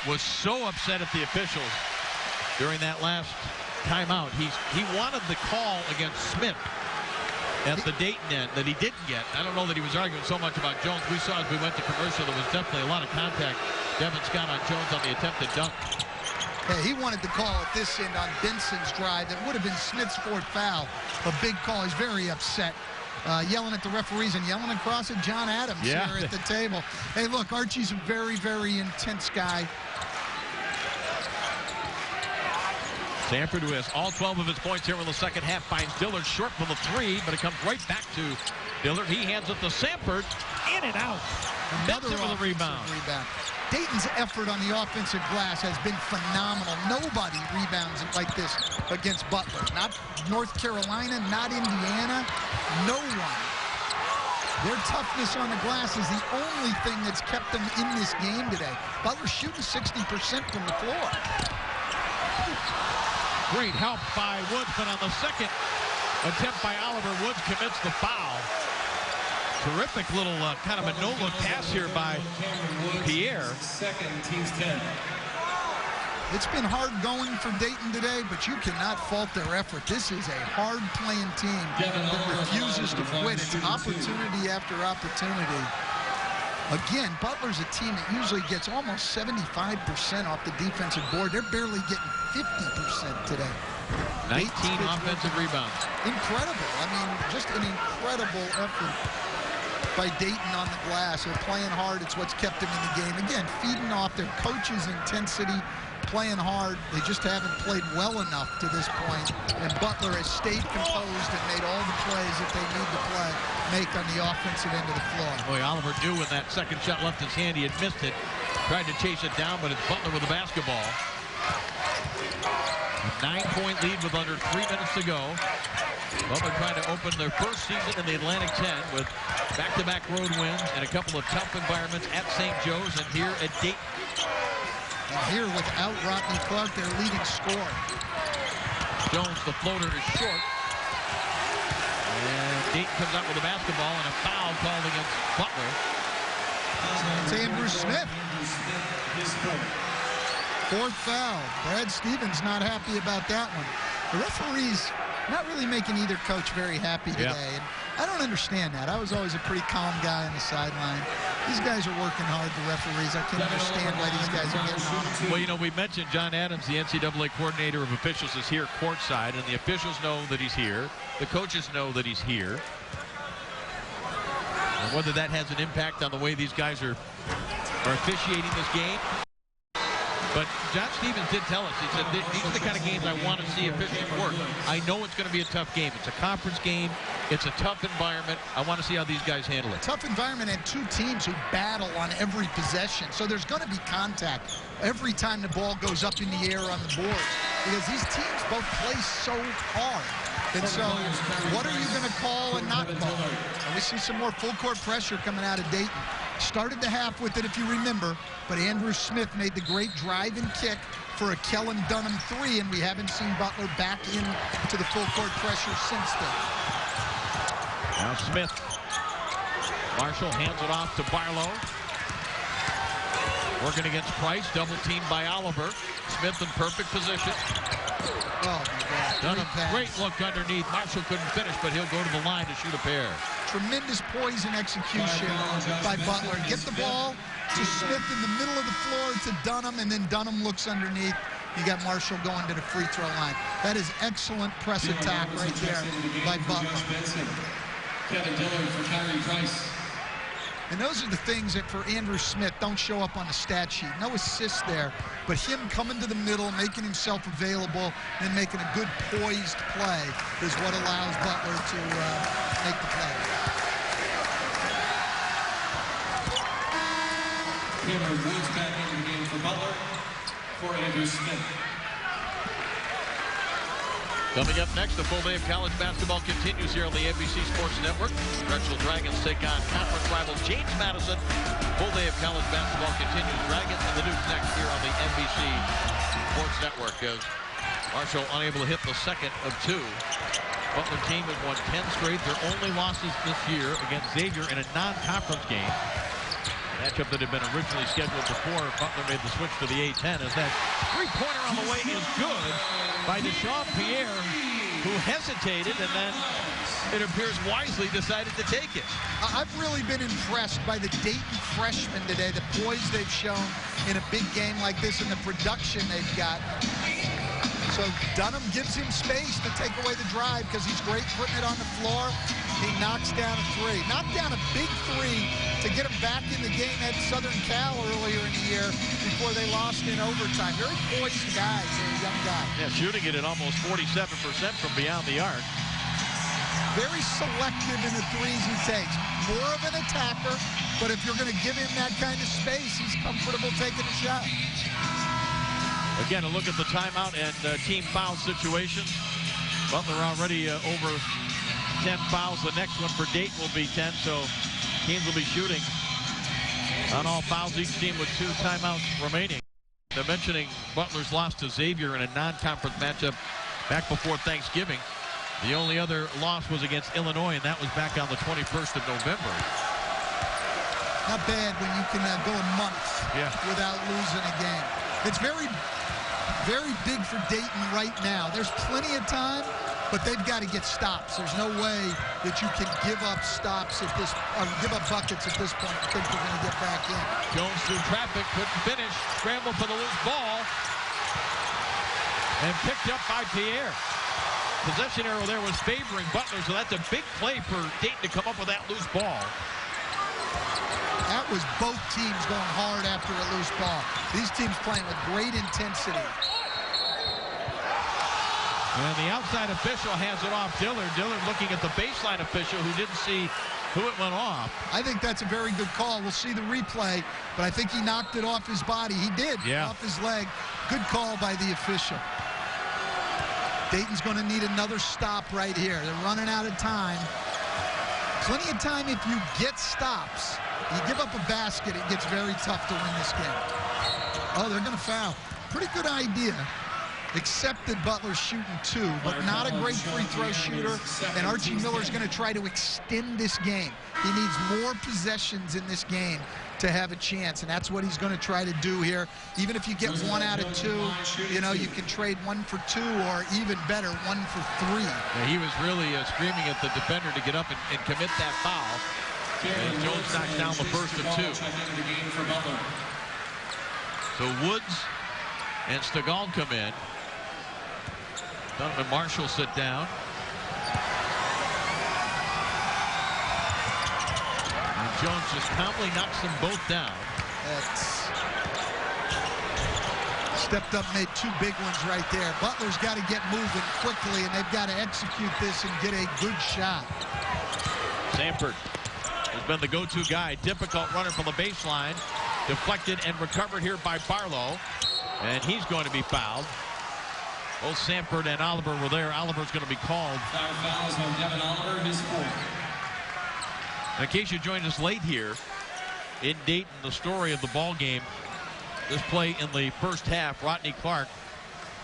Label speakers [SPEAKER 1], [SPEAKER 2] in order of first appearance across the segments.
[SPEAKER 1] was so upset at the officials during that last timeout. He wanted the call against Smith at the Dayton end that he didn't get. I don't know that he was arguing so much about Jones. We saw as we went to commercial, there was definitely a lot of contact. Devon Scott on Jones on the attempted dunk.
[SPEAKER 2] Yeah, he wanted the call at this end on Benson's drive. It would have been Smith's fourth foul. A big call. He's very upset. Yelling at the referees and yelling across at John Adams here at the table. Hey, look, Archie's a very, very intense guy.
[SPEAKER 1] Samford, who has all 12 of his points here in the second half, finds Dillard short from the three, but it comes right back to Dillard. He hands it to Samford. In and out.
[SPEAKER 2] Another
[SPEAKER 1] with a rebound.
[SPEAKER 2] Dayton's effort on the offensive glass has been phenomenal. Nobody rebounds like this against Butler. Not North Carolina, not Indiana, no one. Their toughness on the glass is the only thing that's kept them in this game today. Butler's shooting 60% from the floor.
[SPEAKER 1] Great help by Woods, but on the second attempt by Oliver, Woods commits the foul. Terrific little kind of a no-look pass here by Pierre.
[SPEAKER 3] Second, team's 10.
[SPEAKER 2] It's been hard going for Dayton today, but you cannot fault their effort. This is a hard-playing team that refuses to quit. It's opportunity after opportunity. Again, Butler's a team that usually gets almost 75% off the defensive board. They're barely getting 50% today.
[SPEAKER 1] 19 offensive rebounds.
[SPEAKER 2] Incredible. I mean, just an incredible effort by Dayton on the glass. They're playing hard. It's what's kept them in the game. Again, feeding off their coach's intensity, playing hard. They just haven't played well enough to this point. And Butler has stayed composed and made all the plays that they need to make on the offensive end of the floor.
[SPEAKER 1] Boy, Oliver knew when that second shot left his hand, he had missed it. Tried to chase it down, but it's Butler with the basketball. A 9-point lead with under 3 minutes to go. Butler trying to open their first season in the Atlantic 10 with back-to-back road wins and a couple of tough environments at St. Joe's and here at Dayton.
[SPEAKER 2] And here without Rodney Clark, their leading scorer.
[SPEAKER 1] Jones, the floater, is short. And Dayton comes out with the basketball and a foul called against Butler.
[SPEAKER 2] It's Andrew Smith. Fourth foul. Brad Stevens not happy about that one. The referees not really making either coach very happy today. And I don't understand that. I was always a pretty calm guy on the sideline. These guys are working hard, the referees. I can't understand why these guys are getting on them.
[SPEAKER 1] Well, you know, we mentioned John Adams, the NCAA coordinator of officials, is here courtside, and the officials know that he's here. The coaches know that he's here. And whether that has an impact on the way these guys are officiating this game. But John Stevens did tell us, he said, these are the kind of games I want to see officials work. I know it's going to be a tough game. It's a conference game. It's a tough environment. I want to see how these guys handle it.
[SPEAKER 2] Tough environment and two teams who battle on every possession. So there's going to be contact every time the ball goes up in the air on the boards. Because these teams both play so hard. And so what are you going to call and not call? And we see some more full court pressure coming out of Dayton. Started the half with it, if you remember, but Andrew Smith made the great drive and kick for a Kellen Dunham three, and we haven't seen Butler back into the full court pressure since then.
[SPEAKER 1] Now Smith. Marshall hands it off to Barlow. Working against Price, double teamed by Oliver. Smith in perfect position.
[SPEAKER 2] Oh, my God.
[SPEAKER 1] Dunham, great look underneath. Marshall couldn't finish, but he'll go to the line to shoot a pair.
[SPEAKER 2] Tremendous poise and execution by Butler. Get the ball to Smith in the middle of the floor to Dunham, and then Dunham looks underneath. You got Marshall going to the free throw line. That is excellent press attack right there by Butler.
[SPEAKER 3] Kevin Dillard for Kyrie Price.
[SPEAKER 2] And those are the things that for Andrew Smith don't show up on the stat sheet. No assist there, but him coming to the middle, making himself available, and making a good poised play is what allows Butler to make the play.
[SPEAKER 3] Cameron Woods back into the game for Butler for Andrew Smith.
[SPEAKER 1] Coming up next, the full day of college basketball continues here on the NBC Sports Network. Drexel Dragons take on conference rival James Madison. Full day of college basketball continues. Dragons and the Dukes next here on the NBC Sports Network. As Marshall unable to hit the second of two. Butler team has won 10 straight. Their only losses this year against Xavier in a non-conference game. Matchup that had been originally scheduled before Butler made the switch to the A-10. As that three-pointer on the way is good by Deshaun Pierre, who hesitated and then, it appears wisely, decided to take it.
[SPEAKER 2] I've really been impressed by the Dayton freshmen today, the poise they've shown in a big game like this and the production they've got. So Dunham gives him space to take away the drive because he's great putting it on the floor. He knocks down a three. Knocked down a big three to get him back in the game at Southern Cal earlier in the year before they lost in overtime. Very poised guys, they're a young guy.
[SPEAKER 1] Yeah, shooting it at almost 47% from beyond the arc.
[SPEAKER 2] Very selective in the threes he takes. More of an attacker, but if you're going to give him that kind of space, he's comfortable taking a shot.
[SPEAKER 1] Again, a look at the timeout and team foul situations. Butler already over 10 fouls. The next one for Dayton will be 10, so teams will be shooting on all fouls, each team with 2 timeouts remaining. They're mentioning Butler's loss to Xavier in a non-conference matchup back before Thanksgiving. The only other loss was against Illinois, and that was back on the 21st of November.
[SPEAKER 2] Not bad when you can go a month without losing a game. It's very big for Dayton right now. There's plenty of time, but they've got to get stops. There's no way that you can give up stops at this, give up buckets at this point and think you're going to get back in.
[SPEAKER 1] Jones through traffic, couldn't finish, scrambled for the loose ball, and picked up by Pierre. Possession arrow there was favoring Butler, so that's a big play for Dayton to come up with that loose ball.
[SPEAKER 2] That was both teams going hard after a loose ball. These teams playing with great intensity.
[SPEAKER 1] And the outside official has it off Dillard. Dillard looking at the baseline official who didn't see who it went off.
[SPEAKER 2] I think that's a very good call. We'll see the replay, but I think he knocked it off his body. He did, off his leg. Good call by the official. Dayton's going to need another stop right here. They're running out of time. Plenty of time if you get stops. You give up a basket, it gets very tough to win this game. Oh, they're going to foul. Pretty good idea. Except that Butler's shooting 2, but not a great free throw shooter. And Archie Miller's going to try to extend this game. He needs more possessions in this game to have a chance, and that's what he's going to try to do here. Even if you get 1 out of 2, you know, you can trade 1 for 2, or even better, 1 for 3.
[SPEAKER 1] Yeah, he was really screaming at the defender to get up and commit that foul. And Jones knocks down the first of 2. So Woods and Stegall come in. Donovan Marshall sit down. And Jones just calmly knocks them both down.
[SPEAKER 2] That's stepped up, made 2 big ones right there. Butler's got to get moving quickly, and they've got to execute this and get a good shot.
[SPEAKER 1] Sanford has been the go-to guy. Difficult runner from the baseline. Deflected and recovered here by Barlow. And he's going to be fouled. Both Sanford and Oliver were there. Oliver's going to be called.
[SPEAKER 3] 5 fouls on Devon Oliver, his 4th.
[SPEAKER 1] In case you joined us late here, in Dayton, the story of the ball game. This play in the first half, Rodney Clark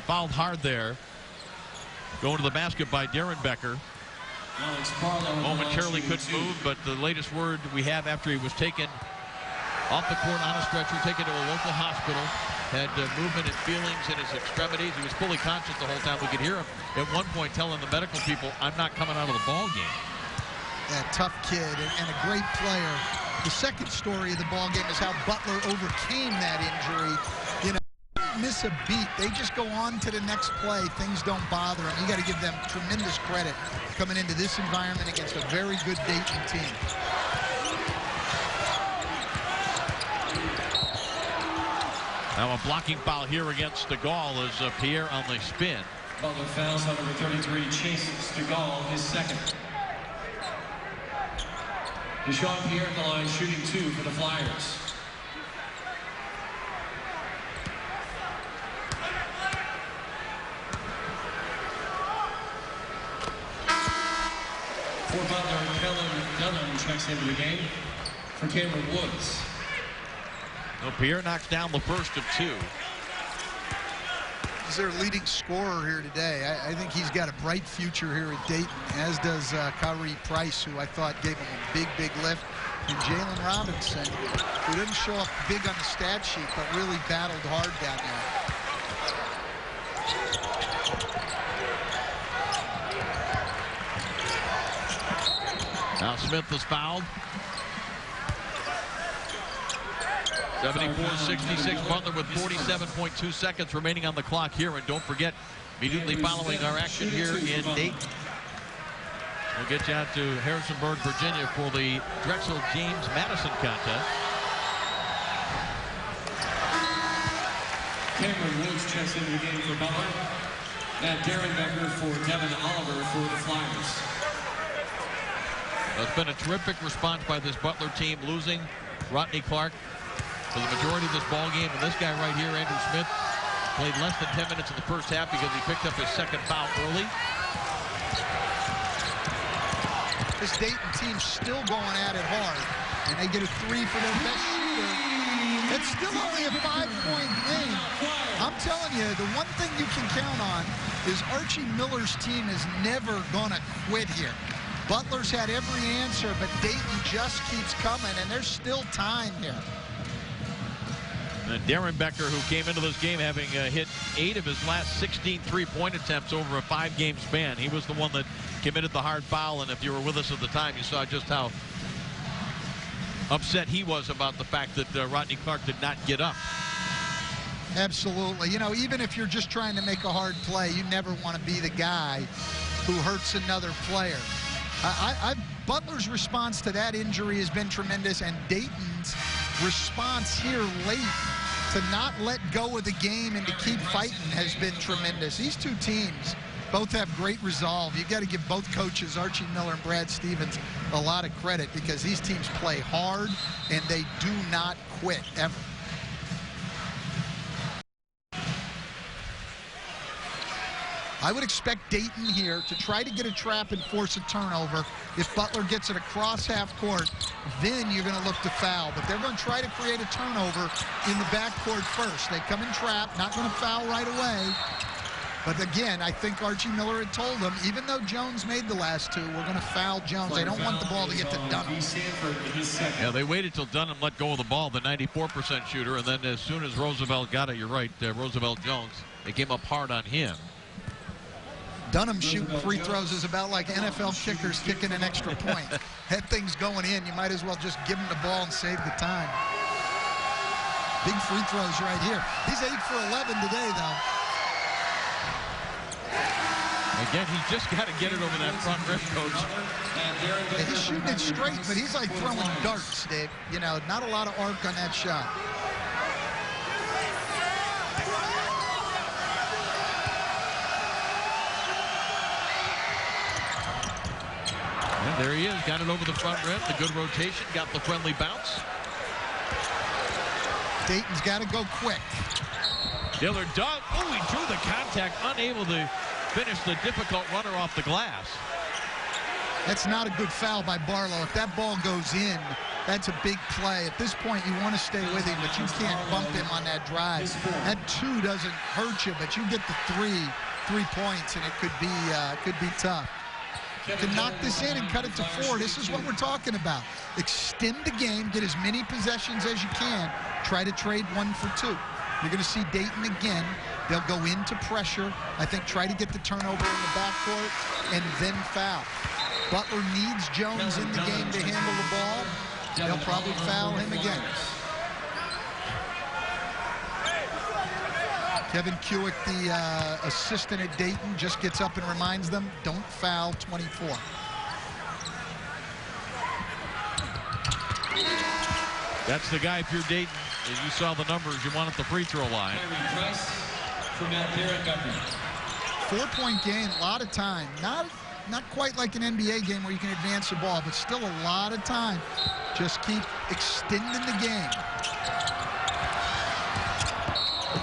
[SPEAKER 1] fouled hard there. Going to the basket by Darren Becker. Momentarily couldn't move, but the latest word we have after he was taken off the court on a stretcher, taken to a local hospital, had movement and feelings in his extremities. He was fully conscious the whole time. We could hear him at one point telling the medical people, "I'm not coming out of the ball game."
[SPEAKER 2] Yeah, tough kid and a great player. The second story of the ball game is how Butler overcame that injury. You know, miss a beat. They just go on to the next play. Things don't bother them. You got to give them tremendous credit coming into this environment against a very good Dayton team.
[SPEAKER 1] Now a blocking foul here against Stegall as Pierre on the spin.
[SPEAKER 3] Butler fouls on number 33, Chase Stegall, his 2nd. Deshaun Pierre at the line, shooting 2 for the Flyers. For Butler, Kellen Dunham checks into the game for Cameron Woods.
[SPEAKER 1] So Pierre knocks down the first of 2.
[SPEAKER 2] He's their leading scorer here today. I think he's got a bright future here at Dayton, as does Kyrie Price, who I thought gave him a big lift. and Jalen Robinson, who didn't show up big on the stat sheet, but really battled hard down there.
[SPEAKER 1] Now Smith is fouled. 74-66, Butler with 47.2 seconds remaining on the clock here. And don't forget, immediately following our action here in Dayton, we'll get you out to Harrisonburg, Virginia for the Drexel James Madison contest.
[SPEAKER 3] Cameron Woods checks into the game for Butler. And Darren Becker for Devon Oliver for the Flyers.
[SPEAKER 1] It's been a terrific response by this Butler team, losing Rodney Clark for the majority of this ball game. And this guy right here, Andrew Smith, played less than 10 minutes in the first half because he picked up his second foul early.
[SPEAKER 2] This Dayton team's still going at it hard, and they get a 3 for their best shooter. It's still only a 5-point game. I'm telling you, the one thing you can count on is Archie Miller's team is never going to quit here. Butler's had every answer, but Dayton just keeps coming, and there's still time here.
[SPEAKER 1] And Darren Becker, who came into this game having hit 8 of his last 16 three-point attempts over a 5-game span. He was the one that committed the hard foul, and if you were with us at the time, you saw just how upset he was about the fact that Rodney Clark did not get up.
[SPEAKER 2] Absolutely. You know, even if you're just trying to make a hard play, you never want to be the guy who hurts another player. Butler's response to that injury has been tremendous, and Dayton's response here late to not let go of the game and to keep fighting has been tremendous. These two teams both have great resolve. You've got to give both coaches, Archie Miller and Brad Stevens, a lot of credit because these teams play hard and they do not quit ever. I would expect Dayton here to try to get a trap and force a turnover. If Butler gets it across half court, then you're going to look to foul. But they're going to try to create a turnover in the backcourt first. They come in trap, not going to foul right away. But again, I think Archie Miller had told them, even though Jones made the last 2, we're going to foul Jones. They don't want the ball to get to Dunham.
[SPEAKER 1] Yeah, they waited till Dunham let go of the ball, the 94% shooter, and then as soon as Roosevelt got it, you're right, Roosevelt Jones, they came up hard on him.
[SPEAKER 2] Dunham shooting free throws is about like NFL kickers kicking an extra point. That thing's going in. You might as well just give him the ball and save the time. Big free throws right here. He's 8 for 11 today, though.
[SPEAKER 1] Again, he's just got to get it over that front rim, Coach.
[SPEAKER 2] Yeah, he's shooting it straight, but he's like throwing darts, Dave. You know, not a lot of arc on that shot.
[SPEAKER 1] And there he is, got it over the front rim. The good rotation, got the friendly bounce.
[SPEAKER 2] Dayton's got to go quick.
[SPEAKER 1] Dillard dug. Oh, he drew the contact, unable to finish the difficult runner off the glass.
[SPEAKER 2] That's not a good foul by Barlow. If that ball goes in, that's a big play. At this point, you want to stay with him, but you can't bump him on that drive. That 2 doesn't hurt you, but you get the 3 points, and it could be tough. To knock this in and cut it to 4, this is what we're talking about. Extend the game, get as many possessions as you can, try to trade 1 for 2. You're going to see Dayton again. They'll go into pressure. I think try to get the turnover in the backcourt and then foul. Butler needs Jones in the game to handle the ball. They'll probably foul him again. Kevin Kuick, the assistant at Dayton, just gets up and reminds them, don't foul 24.
[SPEAKER 1] That's the guy if you're Dayton. As you saw the numbers, you want at the free throw line.
[SPEAKER 2] 4-point game, a lot of time. Not quite like an NBA game where you can advance the ball, but still a lot of time. Just keep extending the game.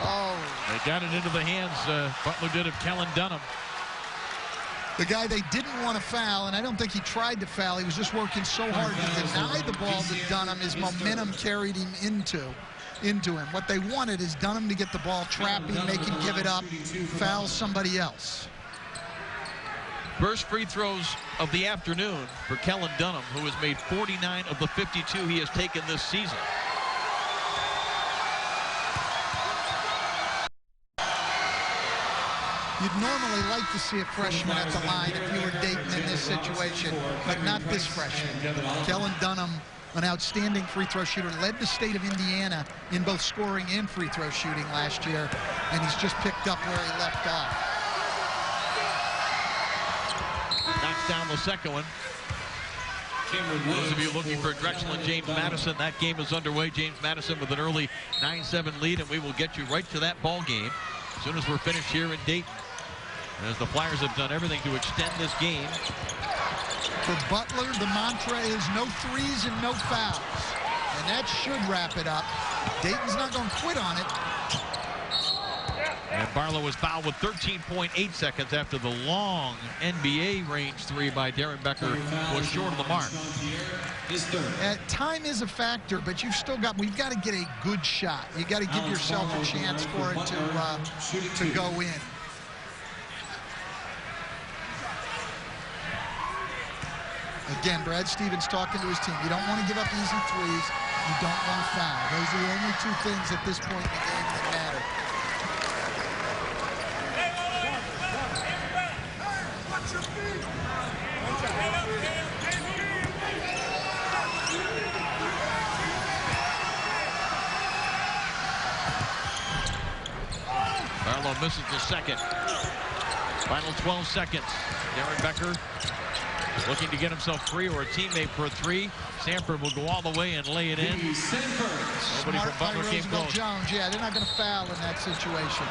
[SPEAKER 2] Oh.
[SPEAKER 1] They got it into the hands, Butler did, of Kellen Dunham.
[SPEAKER 2] The guy they didn't want to foul, and I don't think he tried to foul. He was just working so hard to deny the ball to Dunham. His momentum carried him into him. What they wanted is Dunham to get the ball, trap him, make him give it up, foul somebody else.
[SPEAKER 1] First free throws of the afternoon for Kellen Dunham, who has made 49 of the 52 he has taken this season.
[SPEAKER 2] You'd normally like to see a freshman at the line if you were Dayton in this situation, but not this freshman. Kellen Dunham, an outstanding free throw shooter, led the state of Indiana in both scoring and free throw shooting last year, and he's just picked up where he left off.
[SPEAKER 1] Knocks down the second one. Those of you looking for Drexel and James Madison, that game is underway. James Madison with an early 9-7 lead, and we will get you right to that ball game as soon as we're finished here in Dayton, as the Flyers have done everything to extend this game.
[SPEAKER 2] For Butler, the mantra is no threes and no fouls, and that should wrap it up. Dayton's not going to quit on it.
[SPEAKER 1] And Barlow was fouled with 13.8 seconds after the long NBA range three by Darren Becker was short of the mark.
[SPEAKER 2] Time is a factor, but we've got to get a good shot. You got to give yourself a chance for it to go in. Again, Brad Stevens talking to his team. You don't want to give up easy threes. You don't want to foul. Those are the only two things at this point in the game that matter.
[SPEAKER 1] Barlow misses the second. Final 12 seconds. Darren Becker looking to get himself free or a teammate for a three. Sanford will go all the way and lay it in. Nobody
[SPEAKER 2] Smart
[SPEAKER 1] from Butler came close.
[SPEAKER 2] Jones. Yeah, they're not going to foul in that situation.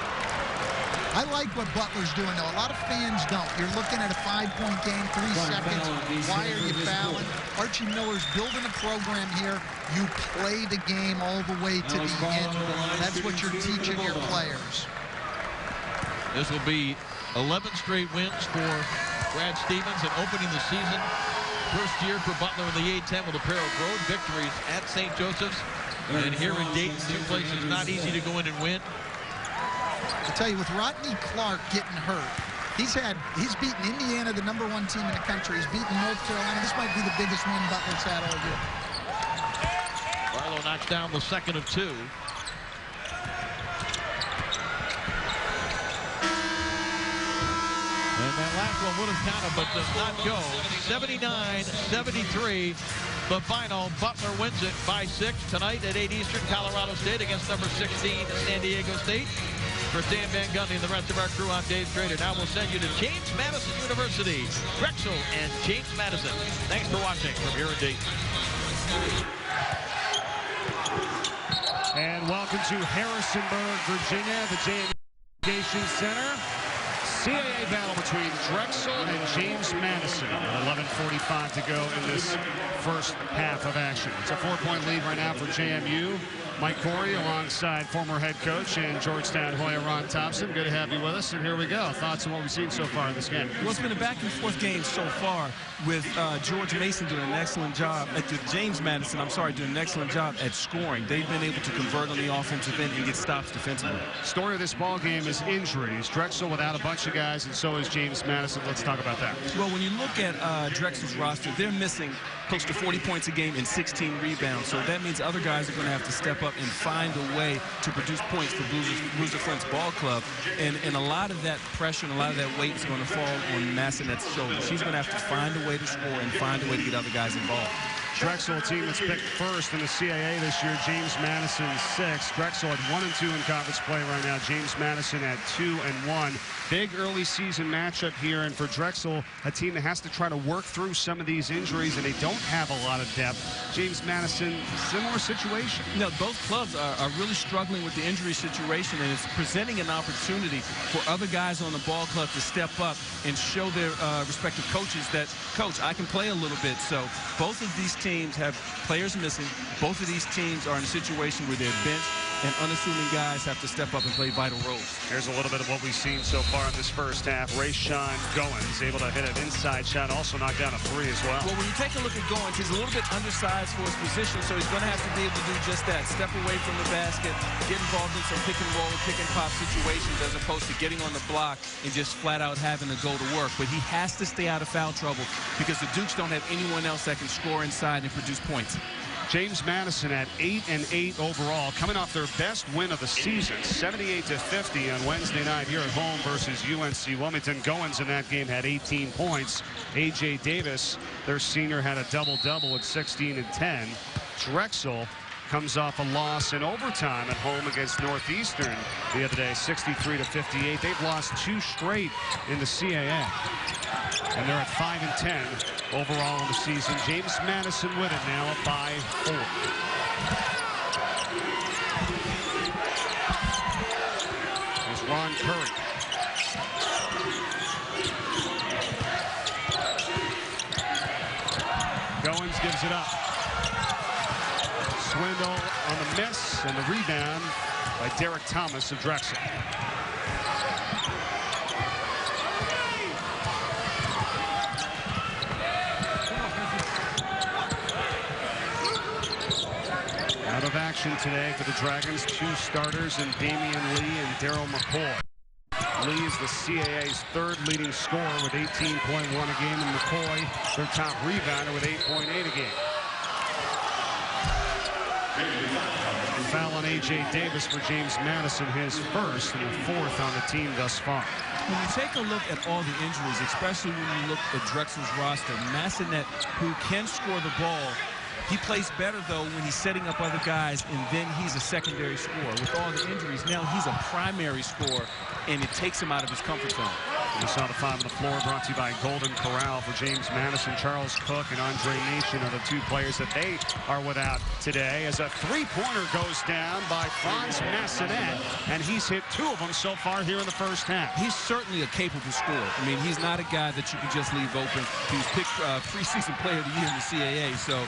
[SPEAKER 2] I like what Butler's doing, though. A lot of fans don't. You're looking at a 5-point game, 3 seconds. Why are you fouling? Archie Miller's building a program here. You play the game all the way to the end. That's what you're teaching your players.
[SPEAKER 1] This will be 11 straight wins for Brad Stevens and opening the season. First year for Butler in the A-10 with a pair of road victories at St. Joseph's. And here in Dayton, two places not easy to go in and win.
[SPEAKER 2] I tell you, with Rodney Clark getting hurt, he's beaten Indiana, the #1 team in the country. He's beaten North Carolina. This might be the biggest win Butler's had all year.
[SPEAKER 1] Barlow knocks down the second of two. And that last one would have counted, but does not go. 79-73, the final. Butler wins it by 6 tonight at 8 Eastern. Colorado State against number 16, San Diego State. For Stan Van Gundy and the rest of our crew, I'm Dave Schrader. Now we'll send you to James Madison University, Drexel and James Madison. Thanks for watching from here in Dayton.
[SPEAKER 4] And welcome to Harrisonburg, Virginia, the JM Education Center. CAA battle between Drexel and James Madison. 11:45 to go in this first half of action. It's a 4-point lead right now for JMU. Mike Corey alongside former head coach and Georgetown Hoya Ron Thompson. Good to have you with us, and here we go. Thoughts on what we've seen so far in this game?
[SPEAKER 5] Well, it's been a back-and-forth game so far with George Mason doing an excellent job at James Madison, doing an excellent job at scoring. They've been able to convert on the offensive end and get stops defensively.
[SPEAKER 4] Story of this ball game is injuries. Drexel without a bunch of guys, and so is James Madison. Let's talk about that.
[SPEAKER 5] Well, when you look at Drexel's roster, they're missing close to 40 points a game and 16 rebounds. So that means other guys are going to have to step up and find a way to produce points for Boozer Flint's ball club. And a lot of that pressure and a lot of that weight is going to fall on Massenet's shoulders. He's going to have to find a way to score and find a way to get other guys involved.
[SPEAKER 4] Drexel, a team that's picked first in the CAA this year. James Madison 6th. Drexel at 1-2 in conference play right now. James Madison at 2-1. Big early season matchup here, and for Drexel, a team that has to try to work through some of these injuries, and they don't have a lot of depth. James Madison, similar situation.
[SPEAKER 5] You know, both clubs are really struggling with the injury situation, and it's presenting an opportunity for other guys on the ball club to step up and show their respective coaches that, Coach, I can play a little bit. So both of these teams have players missing. Both of these teams are in a situation where they're benched and unassuming guys have to step up and play vital roles.
[SPEAKER 4] Here's a little bit of what we've seen so far in this first half. Rayshon Goins able to hit an inside shot, also knocked down a three as well.
[SPEAKER 5] Well, when you take a look at Goins, he's a little bit undersized for his position, so he's going to have to be able to do just that. Step away from the basket, get involved in some pick and roll, pick and pop situations as opposed to getting on the block and just flat out having to go to work. But he has to stay out of foul trouble because the Dukes don't have anyone else that can score inside and produce points.
[SPEAKER 4] James Madison at 8-8 overall, coming off their best win of the season, 78-50 on Wednesday night here at home versus UNC Wilmington. Goins in that game had 18 points. A.J. Davis, their senior, had a double-double at 16 and 10. Drexel comes off a loss in overtime at home against Northeastern the other day, 63-58. They've lost 2 straight in the CAA. And they're at 5-10 overall in the season. James Madison with it now, up by 4. Here's Ron Curry. Goins gives it up. Swindle on the miss, and the rebound by Derek Thomas of Drexel. Out of action today for the Dragons, 2 starters in Damian Lee and Daryl McCoy. Lee is the CAA's 3rd leading scorer with 18.1 a game, and McCoy, their top rebounder, with 8.8 a game. Foul on A.J. Davis for James Madison, his first and the 4th on the team thus far.
[SPEAKER 5] When you take a look at all the injuries, especially when you look at Drexel's roster, Massanet, who can score the ball, he plays better, though, when he's setting up other guys, and then he's a secondary scorer. With all the injuries, now he's a primary scorer, and it takes him out of his comfort zone.
[SPEAKER 4] We saw the 5 on the floor, brought to you by Golden Corral. For James Madison, Charles Cook and Andre Nation are the 2 players that they are without today, as a 3-pointer goes down by Franz Massanet, and he's hit 2 of them so far here in the first half.
[SPEAKER 5] He's certainly a capable scorer. I mean, he's not a guy that you can just leave open. He was picked preseason player of the year in the CAA, so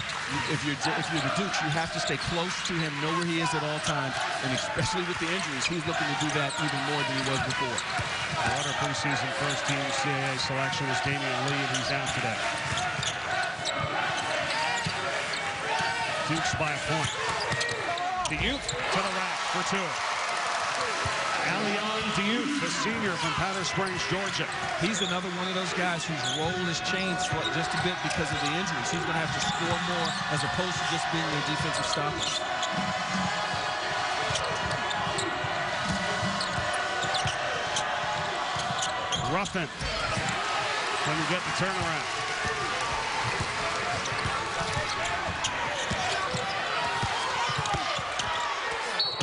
[SPEAKER 5] if you're the Dukes, you have to stay close to him, know where he is at all times, and especially with the injuries, he's looking to do that even more than he was before.
[SPEAKER 4] Another preseason first-team CAA selection is Damian Lee, and he's out today. Dukes by a point. Diouf to the rack for 2. Alion Diouf, the senior from Powder Springs, Georgia.
[SPEAKER 5] He's another one of those guys whose role has changed just a bit because of the injuries. He's going to have to score more as opposed to just being their defensive stopper.
[SPEAKER 4] Ruffin. When you get the turnaround.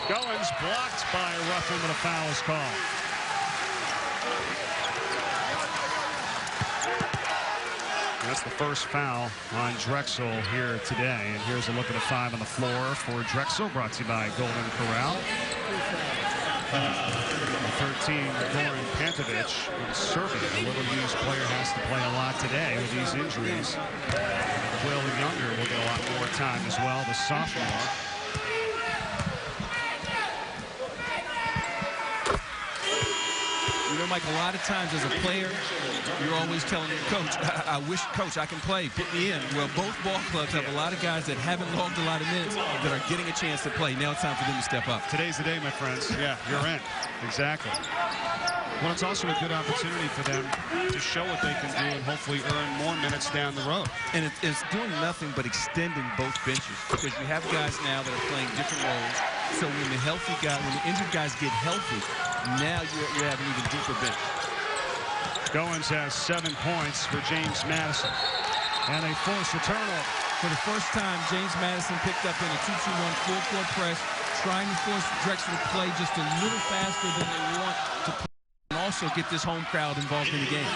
[SPEAKER 4] Goins blocked by Ruffin, but a foul is called. That's the first foul on Drexel here today. And here's a look at the 5 on the floor for Drexel, brought to you by Golden Corral. 13, Goran Pantovic from Serbia. The little used player has to play a lot today with these injuries. Will Younger will get a lot more time as well, the sophomore.
[SPEAKER 5] You know, Mike, a lot of times as a player, you're always telling your coach, I wish, coach, I can play, put me in. Well, both ball clubs have a lot of guys that haven't logged a lot of minutes that are getting a chance to play. Now it's time for them to step up.
[SPEAKER 4] Today's the day, my friends. Yeah, you're in. Exactly. Well, it's also a good opportunity for them to show what they can do and hopefully earn more minutes down the road.
[SPEAKER 5] And it's doing nothing but extending both benches, because you have guys now that are playing different roles. So when the injured guys get healthy, now you have an even deeper bench.
[SPEAKER 4] Goins has 7 points for James Madison. And they force a turnover.
[SPEAKER 5] For the first time, James Madison picked up in a 2-2-1 full-court press, trying to force Drexel to play just a little faster than they want to play, and also get this home crowd involved in the game.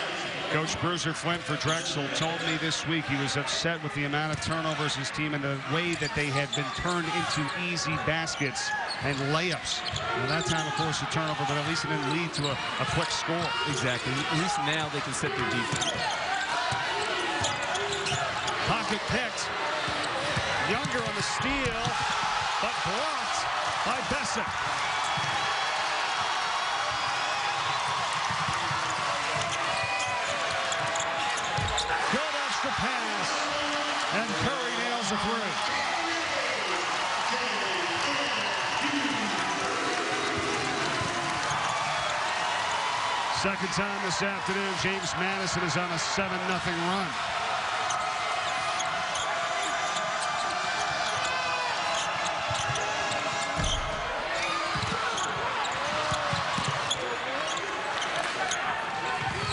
[SPEAKER 4] Coach Bruiser Flint for Drexel told me this week he was upset with the amount of turnovers his team and the way that they had been turned into easy baskets and layups. Well, that time, of course, a turnover, but at least it didn't lead to a quick score.
[SPEAKER 5] Exactly. At least now they can set their defense.
[SPEAKER 4] Pocket picked. Younger on the steal, but blocked by Besson. Good extra pass, and Curry nails a three. Second time this afternoon, James Madison is on a 7-0 run.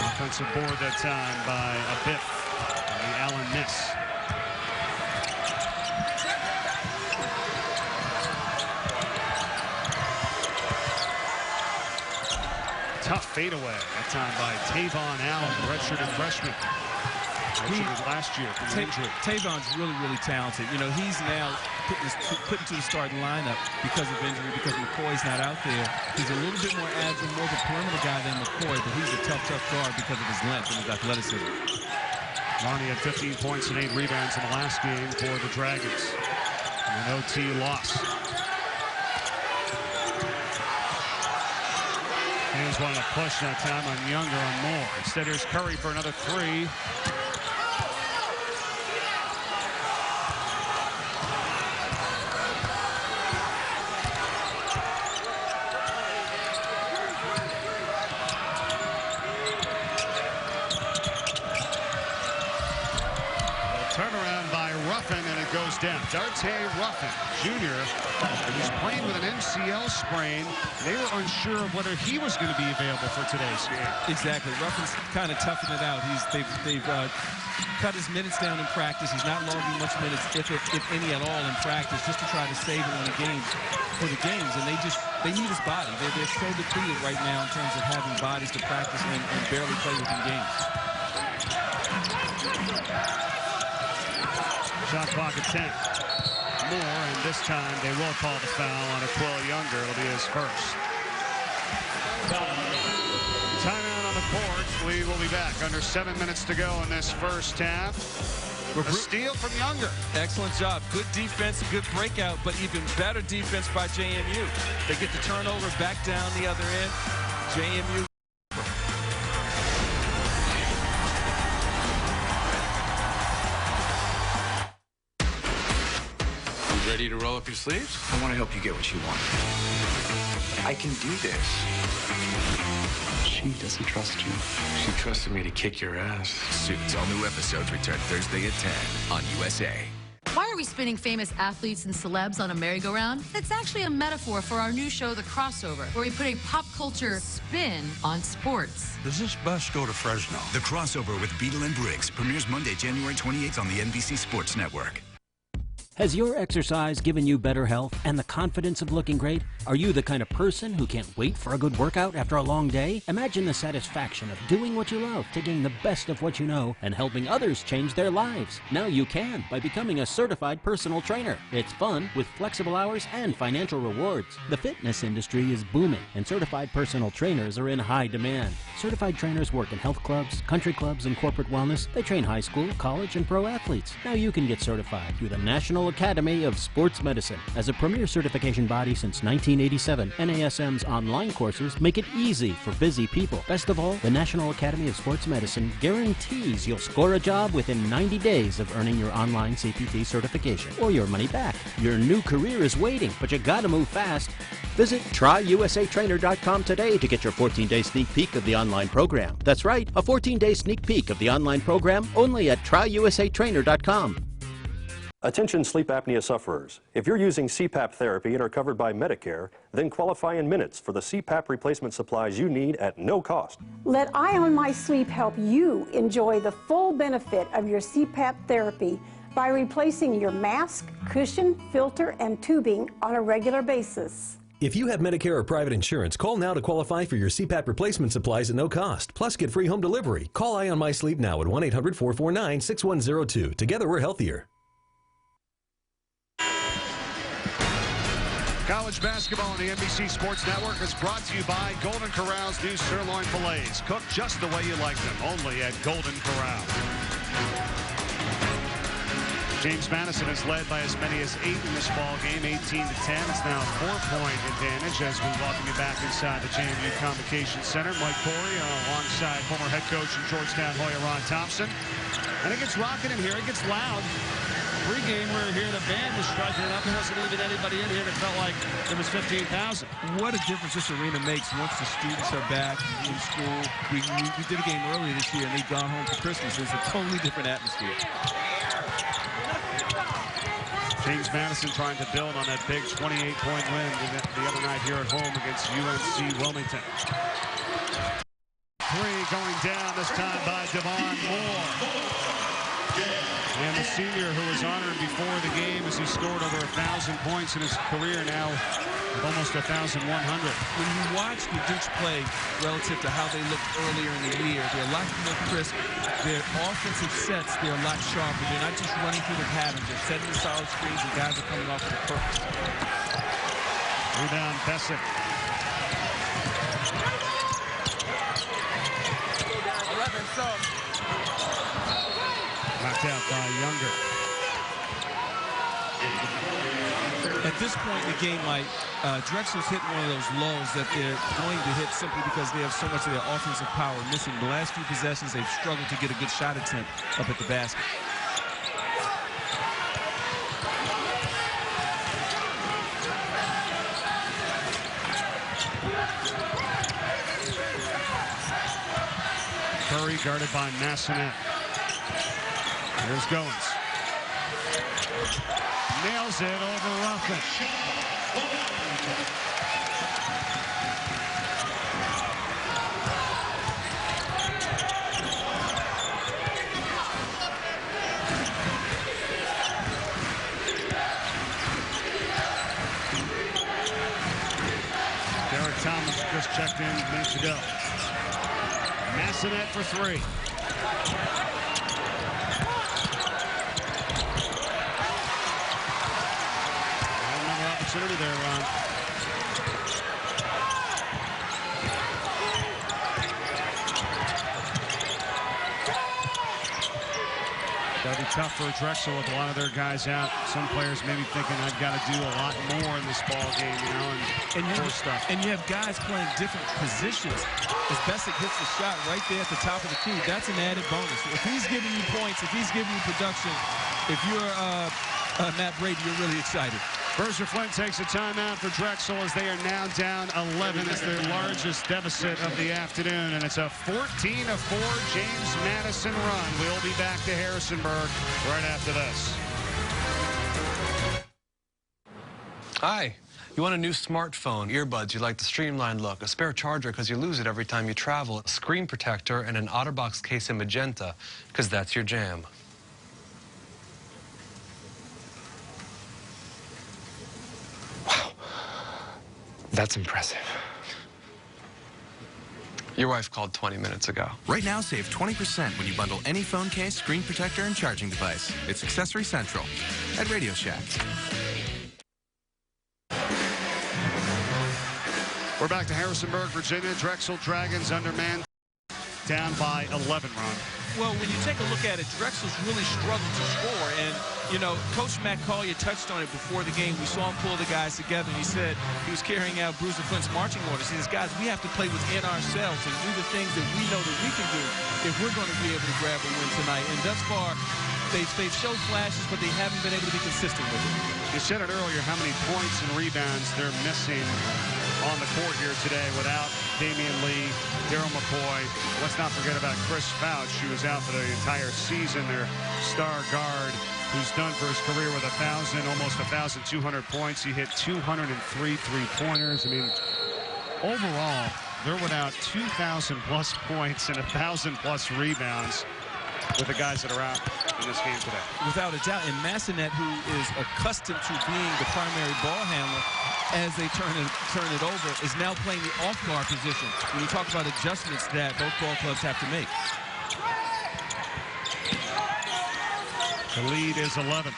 [SPEAKER 4] Offensive board that time by a Biff on the Allen miss. Tough fadeaway that time by Tavon Allen, redshirted freshman. Last year from injury.
[SPEAKER 5] Tavon's really talented. You know, he's now put into the starting lineup because of injury, because McCoy's not out there. He's a little bit more agile, more of a perimeter guy than McCoy, but he's a tough guard because of his length and his athleticism.
[SPEAKER 4] Marnie had 15 points and 8 rebounds in the last game for the Dragons. An OT loss. Fans wanted to push that time on Younger on Moore. Instead, here's Curry for another three. Turnaround by Ruffin, and it goes down. Darte Ruffin, Jr., who's playing with an MCL sprain. They were unsure of whether he was going to be available for today's game.
[SPEAKER 5] Exactly. Ruffin's kind of toughing it out. They've cut his minutes down in practice. He's not logging much minutes, if any at all, in practice, just to try to save him in the games for the games. And they need his body. They're so depleted right now in terms of having bodies to practice and barely play within games.
[SPEAKER 4] Shot clock at 10. More, and this time they will call the foul on Aquil Younger. It'll be his first. Timeout on the court. We will be back. Under 7 minutes to go in this first half. A steal from Younger.
[SPEAKER 5] Excellent job. Good defense, good breakout, but even better defense by JMU. They get the turnover back down the other end. JMU.
[SPEAKER 6] Ready to roll up your sleeves?
[SPEAKER 7] I want to help you get what you want. I can do this. She doesn't trust you.
[SPEAKER 6] She trusted me to kick your ass.
[SPEAKER 8] Suits. All new episodes return Thursday at 10 on USA.
[SPEAKER 9] Why are we spinning famous athletes and celebs on a merry-go-round? It's actually a metaphor for our new show, The Crossover, where we put a pop culture spin on sports.
[SPEAKER 10] Does this bus go to Fresno?
[SPEAKER 8] The Crossover with Beadle and Briggs premieres Monday, January 28th on the NBC Sports Network.
[SPEAKER 11] Has your exercise given you better health and the confidence of looking great? Are you the kind of person who can't wait for a good workout after a long day? Imagine the satisfaction of doing what you love, taking the best of what you know, and helping others change their lives. Now you can by becoming a certified personal trainer. It's fun with flexible hours and financial rewards. The fitness industry is booming, and certified personal trainers are in high demand. Certified trainers work in health clubs, country clubs, and corporate wellness. They train high school, college, and pro athletes. Now you can get certified through the National Academy of Sports Medicine. As a premier certification body since 1987, NASM's online courses make it easy for busy people. Best of all, the National Academy of Sports Medicine guarantees you'll score a job within 90 days of earning your online CPT certification, or your money back. Your new career is waiting, but you gotta move fast. Visit TryUSATrainer.com today to get your 14-day sneak peek of the online program. That's right, a 14-day sneak peek of the online program only at TryUSATrainer.com.
[SPEAKER 12] Attention sleep apnea sufferers. If you're using CPAP therapy and are covered by Medicare, then qualify in minutes for the CPAP replacement supplies you need at no cost.
[SPEAKER 13] Let Eye on My Sleep help you enjoy the full benefit of your CPAP therapy by replacing your mask, cushion, filter, and tubing on a regular basis.
[SPEAKER 14] If you have Medicare or private insurance, call now to qualify for your CPAP replacement supplies at no cost. Plus, get free home delivery. Call Eye on My Sleep now at 1-800-449-6102. Together, we're healthier.
[SPEAKER 4] College basketball on the NBC Sports Network is brought to you by Golden Corral's new sirloin fillets. Cooked just the way you like them, only at Golden Corral. James Madison has led by as many as 8 in this ball game, 18-10. It's now a 4-point advantage as we welcome you back inside the JMU Convocation Center. Mike Corey alongside former head coach in Georgetown Hoya Ron Thompson. And it gets rocking in here. It gets loud. Pre-game, we were here, the band was striking it up. There wasn't even anybody in here that felt like there was 15,000.
[SPEAKER 5] What a difference this arena makes once the students are back in school. We did a game earlier this year, and they've gone home for Christmas. It's a totally different atmosphere.
[SPEAKER 4] James Madison trying to build on that big 28-point win the other night here at home against UNC Wilmington. 3 going down, this time by Devon Moore. And the senior who was honored before the game as he scored over 1,000 points in his career, now almost 1,100.
[SPEAKER 5] When you watch the Dukes play relative to how they looked earlier in the year, they're a lot more crisp. Their offensive sets, they're a lot sharper. They're not just running through the patterns. They're setting the solid screens, and guys are coming off with a purpose.
[SPEAKER 4] Rebound, Besson.
[SPEAKER 5] 11, so.
[SPEAKER 4] Knocked out by Younger.
[SPEAKER 5] At this point in the game, Mike, Drexel's hitting one of those lows that they're going to hit simply because they have so much of their offensive power missing. The last few possessions, they've struggled to get a good shot attempt up at the basket.
[SPEAKER 4] Curry guarded by Massonet. Here's Goins. Nails it over Ruffin. Derek Thomas just checked in minutes ago. Massonet for 3. Opportunity there, Ron. That'll be tough for Drexel with a lot of their guys out. Some players maybe thinking I've got to do a lot more in this ball game, you know, and stuff.
[SPEAKER 5] And you have guys playing different positions. As Bessick hits the shot right there at the top of the key, that's an added bonus. If he's giving you points, if he's giving you production, if you're Matt Brady, you're really excited.
[SPEAKER 4] Berger Flint takes a timeout for Drexel as they are now down 11. It's their largest deficit of the afternoon, and it's a 14-4 James Madison run. We'll be back to Harrisonburg right after this.
[SPEAKER 6] Hi. You want a new smartphone, earbuds, you like the streamlined look, a spare charger because you lose it every time you travel, a screen protector, and an OtterBox case in magenta because that's your jam. That's impressive. Your wife called 20 minutes ago.
[SPEAKER 10] Right now, save 20% when you bundle any phone case, screen protector, and charging device. It's Accessory Central at Radio Shack.
[SPEAKER 4] We're back to Harrisonburg, Virginia. Drexel Dragons under man down by 11, Ron.
[SPEAKER 5] Well, when you take a look at it, Drexel's really struggled to score. And, you know, Coach Matt Collier touched on it before the game. We saw him pull the guys together, and he said he was carrying out Bruiser Flint's marching orders. He says, guys, we have to play within ourselves and do the things that we know that we can do if we're going to be able to grab a win tonight. And thus far, they've showed flashes, but they haven't been able to be consistent with it.
[SPEAKER 4] You said it earlier, how many points and rebounds they're missing on the court here today without Damian Lee, Daryl McCoy. Let's not forget about Chris Fouch, who was out for the entire season, their star guard, who's done for his career with almost 1,200 points. He hit 203 three-pointers. I mean, overall, they're without 2,000-plus points and 1,000-plus rebounds with the guys that are out in this game today.
[SPEAKER 5] Without a doubt. And Massonet, who is accustomed to being the primary ball handler, as they turn it over, is now playing the off-guard position. When you talk about adjustments that both ball clubs have to make.
[SPEAKER 4] The lead is 11.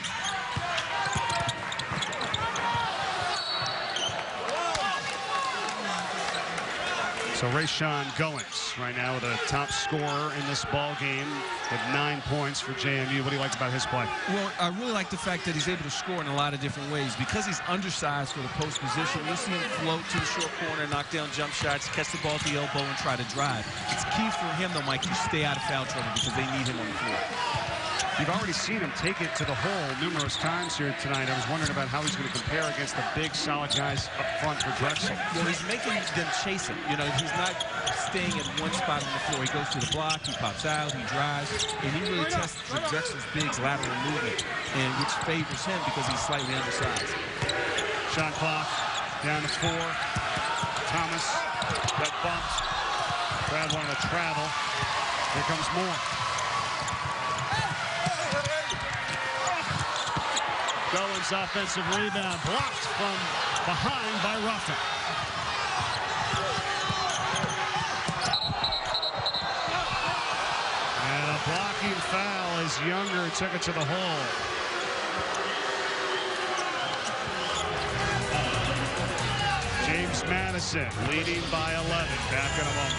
[SPEAKER 4] So Rayshon Goins right now with a top scorer in this ball game with 9 points for JMU. What do you like about his play?
[SPEAKER 5] Well, I really like the fact that he's able to score in a lot of different ways. Because he's undersized for the post position, you see him float to the short corner, knock down jump shots, catch the ball at the elbow, and try to drive. It's key for him, though, Mike, to stay out of foul trouble because they need him on the floor.
[SPEAKER 4] You've already seen him take it to the hole numerous times here tonight. I was wondering about how he's going to compare against the big, solid guys up front for Drexel.
[SPEAKER 5] Well, he's making them chase him. You know, he's not staying at one spot on the floor. He goes to the block, he pops out, he drives, and he really tests the Drexel's bigs lateral movement, and which favors him because he's slightly undersized.
[SPEAKER 4] Shot clock down to 4. Thomas got bumped. Brad wanted to travel. Here comes Moore. Goins' offensive rebound blocked from behind by Ruffin. And a blocking foul as Younger took it to the hole. James Madison leading by 11. Back in a moment.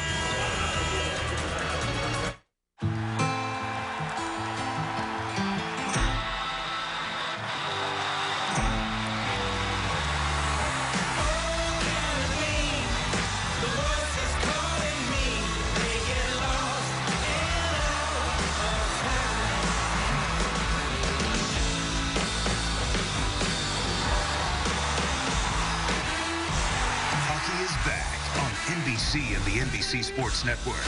[SPEAKER 8] And the NBC Sports Network.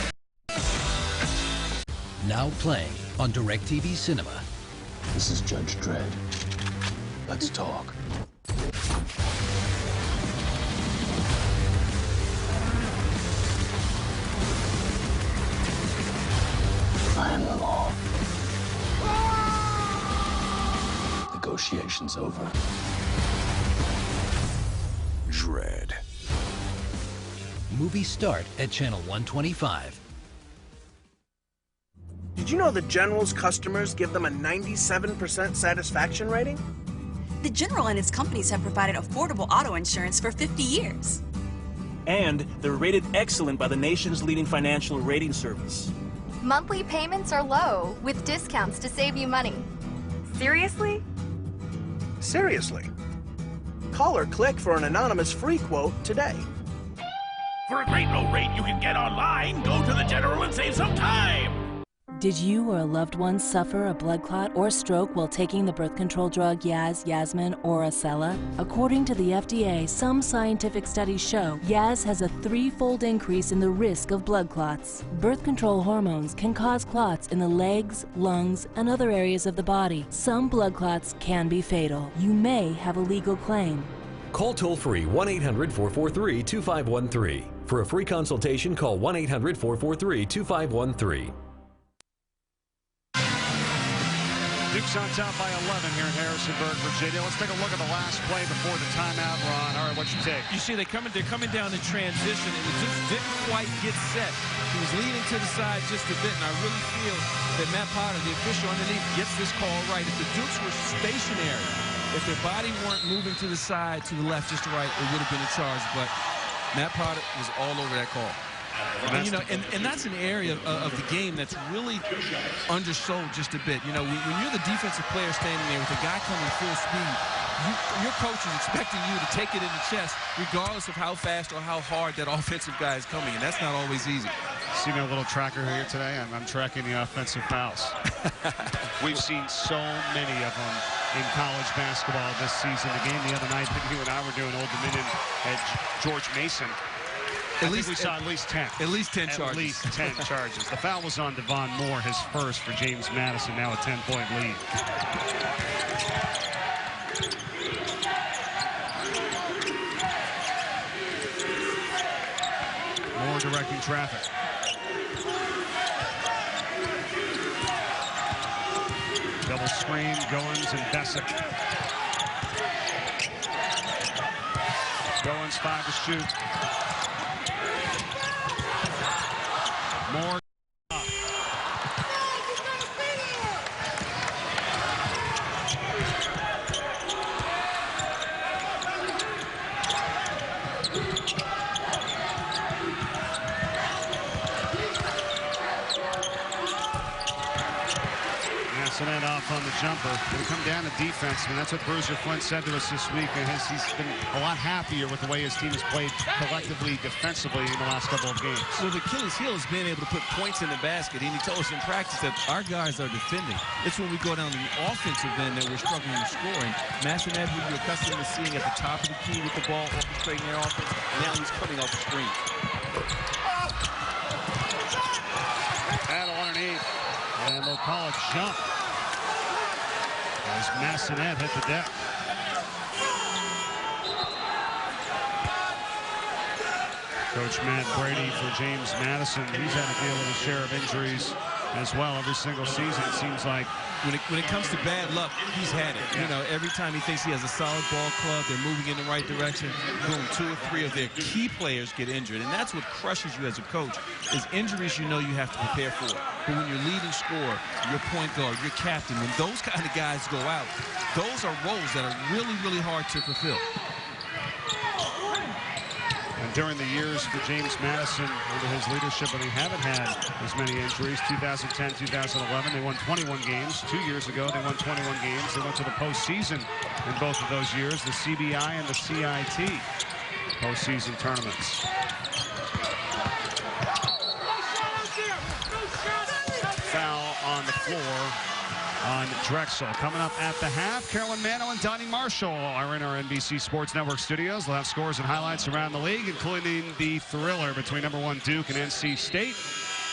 [SPEAKER 15] Now playing on DirecTV Cinema.
[SPEAKER 16] This is Judge Dredd. Let's talk. I am the law. Negotiations over.
[SPEAKER 8] Dredd.
[SPEAKER 15] Movies start at channel 125.
[SPEAKER 17] Did you know the General's customers give them a 97% satisfaction rating?
[SPEAKER 18] The General and its companies have provided affordable auto insurance for 50 years.
[SPEAKER 19] And they're rated excellent by the nation's leading financial rating service.
[SPEAKER 20] Monthly payments are low, with discounts to save you money. Seriously?
[SPEAKER 17] Seriously. Call or click for an anonymous free quote today.
[SPEAKER 21] For a great low rate you can get online, go to the General and save some time.
[SPEAKER 22] Did you or a loved one suffer a blood clot or stroke while taking the birth control drug Yaz, Yasmin, or Acela? According to the FDA, some scientific studies show Yaz has a 3-fold increase in the risk of blood clots. Birth control hormones can cause clots in the legs, lungs, and other areas of the body. Some blood clots can be fatal. You may have a legal claim.
[SPEAKER 14] Call toll-free 1-800-443-2513. For a free consultation, call 1-800-443-2513.
[SPEAKER 4] Duke's on top by 11 here in Harrisonburg, Virginia. Let's take a look at the last play before the timeout, Ron. All right, what's your take?
[SPEAKER 5] You see, they're coming down in transition, and the Dukes didn't quite get set. He was leaning to the side just a bit, and I really feel that Matt Potter, the official underneath, gets this call right. If the Dukes were stationary, if their body weren't moving to the side, to the left, just to right, it would have been a charge. But Matt Potter was all over that call. And, you know, and that's an area of the game that's really undersold just a bit. You know, when you're the defensive player standing there with a guy coming full speed, your coach is expecting you to take it in the chest, regardless of how fast or how hard that offensive guy is coming, and that's not always easy.
[SPEAKER 4] See my little tracker here today? I'm tracking the offensive fouls. We've seen so many of them in college basketball this season. The game the other night that you and I were doing Old Dominion at George Mason. I think we saw at least 10.
[SPEAKER 5] At least 10 charges.
[SPEAKER 4] At least 10 charges. The foul was on Devon Moore, his first for James Madison, now a 10-point lead. Moore directing traffic. Double screen, Goins and Bessick. Goins 5 to shoot. Moore. Massonet off on the jumper. It'll come down to defense. I mean, that's what Bruiser Flint said to us this week. And he's been a lot happier with the way his team has played collectively, defensively in the last couple of games.
[SPEAKER 5] Well, the Achilles heel is being able to put points in the basket. And he told us in practice that our guys are defending. It's when we go down the offensive end that we're struggling to score. And Massonet, who you're accustomed to seeing at the top of the key with the ball, orchestrating their offense, now he's coming off the screen.
[SPEAKER 4] Battle underneath. And they'll call a jump as Massonet hit the deck. Coach Matt Brady for James Madison. He's had to deal with a share of injuries as well every single season, it seems like.
[SPEAKER 5] When it comes to bad luck, he's had it. You know, every time he thinks he has a solid ball club, they're moving in the right direction, boom, 2 or 3 of their key players get injured. And that's what crushes you as a coach, is injuries you know you have to prepare for. But when your leading scorer, your point guard, your captain, when those kind of guys go out, those are roles that are really, really hard to fulfill.
[SPEAKER 4] And during the years for James Madison, under his leadership, when they haven't had as many injuries, 2010, 2011, they won 21 games. 2 years ago, they won 21 games. They went to the postseason in both of those years, the CBI and the CIT postseason tournaments. Foul on the floor on Drexel. Coming up at the half, Carolyn Mano and Donnie Marshall are in our NBC Sports Network studios. They'll have scores and highlights around the league, including the thriller between #1 Duke and NC State.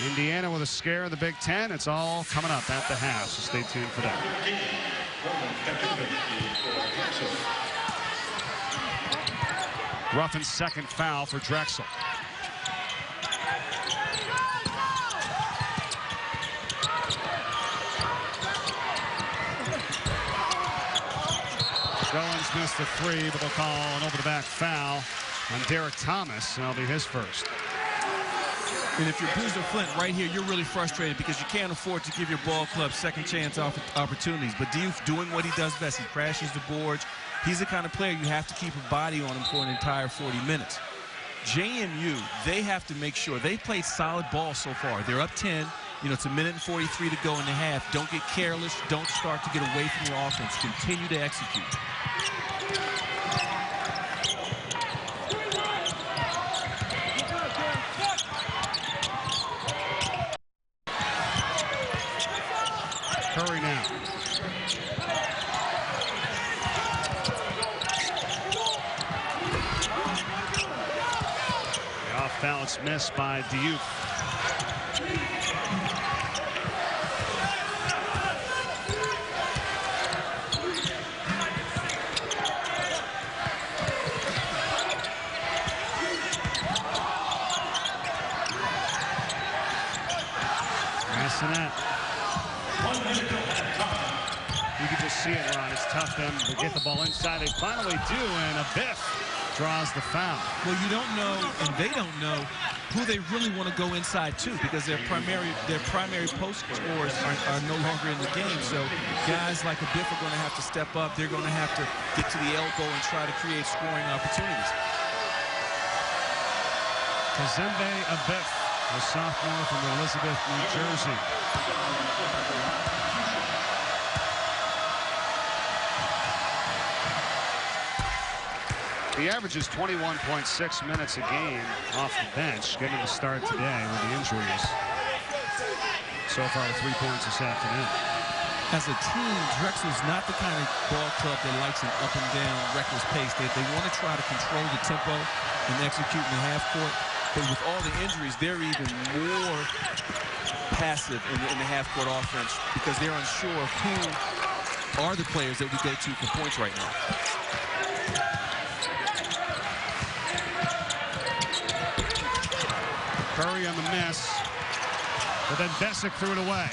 [SPEAKER 4] Indiana with a scare in the Big Ten. It's all coming up at the half, so stay tuned for that. Ruffin's second foul for Drexel. Goins missed the 3, but they'll call an over-the-back foul on Derek Thomas, and that'll be his first.
[SPEAKER 5] And if you're Bruiser Flint right here, you're really frustrated because you can't afford to give your ball club second chance opportunities. But Diouf doing what he does best. He crashes the boards. He's the kind of player you have to keep a body on him for an entire 40 minutes. JMU, they have to make sure. They've played solid ball so far. They're up 10. You know, it's 1:43 to go in the half. Don't get careless. Don't start to get away from your offense. Continue to execute.
[SPEAKER 4] Curry now. The off balance miss by Diouf. Massonet. You can just see it, Ron. It's tough them to get the ball inside. They finally do, and a biff draws the foul.
[SPEAKER 5] Well, you don't know, and they don't know who they really want to go inside to, because their primary post scorers are no longer in the game. So guys like a biff are going to have to step up. They're going to have to get to the elbow and try to create scoring opportunities.
[SPEAKER 4] Kazembe Abiff, a sophomore from Elizabeth, New Jersey. He averages 21.6 minutes a game off the bench, getting the start today with the injuries. So far with 3 points this afternoon.
[SPEAKER 5] As a team, Drexel's not the kind of ball club that likes an up and down reckless pace. They want to try to control the tempo and execute in the half court. But with all the injuries, they're even more passive in the half court offense because they're unsure of who are the players that we go to for points right now.
[SPEAKER 4] Curry on the miss, but then Bessick threw it away.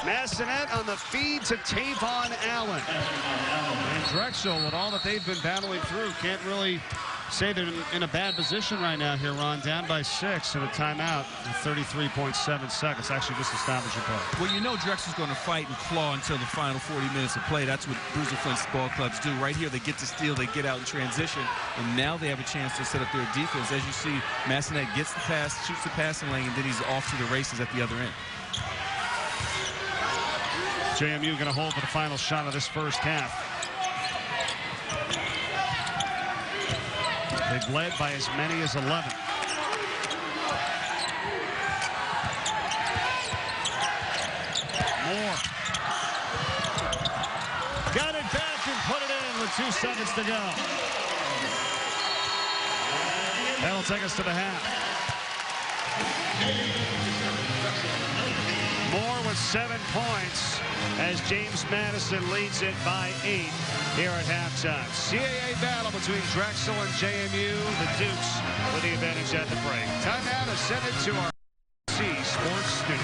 [SPEAKER 4] Massonet on the feed to Tavon Allen. And Drexel, with all that they've been battling through, can't really say they're in a bad position right now here, Ron. Down by 6 and a timeout in 33.7 seconds. Actually, just a stoppage play.
[SPEAKER 5] Well, you know Drexel's going to fight and claw until the final 40 minutes of play. That's what Bruiser Flint's ball clubs do. Right here, they get to steal, they get out in transition, and now they have a chance to set up their defense. As you see, Massonet gets the pass, shoots the passing lane, and then he's off to the races at the other end.
[SPEAKER 4] JMU going to hold for the final shot of this first half. They've led by as many as 11. Moore. Got it back and put it in with 2 seconds to go. That'll take us to the half. Moore with 7 points as James Madison leads it by 8 here at halftime. CAA battle between Drexel and JMU. The Dukes with the advantage at the break. Time now to send it to our Sports Studio.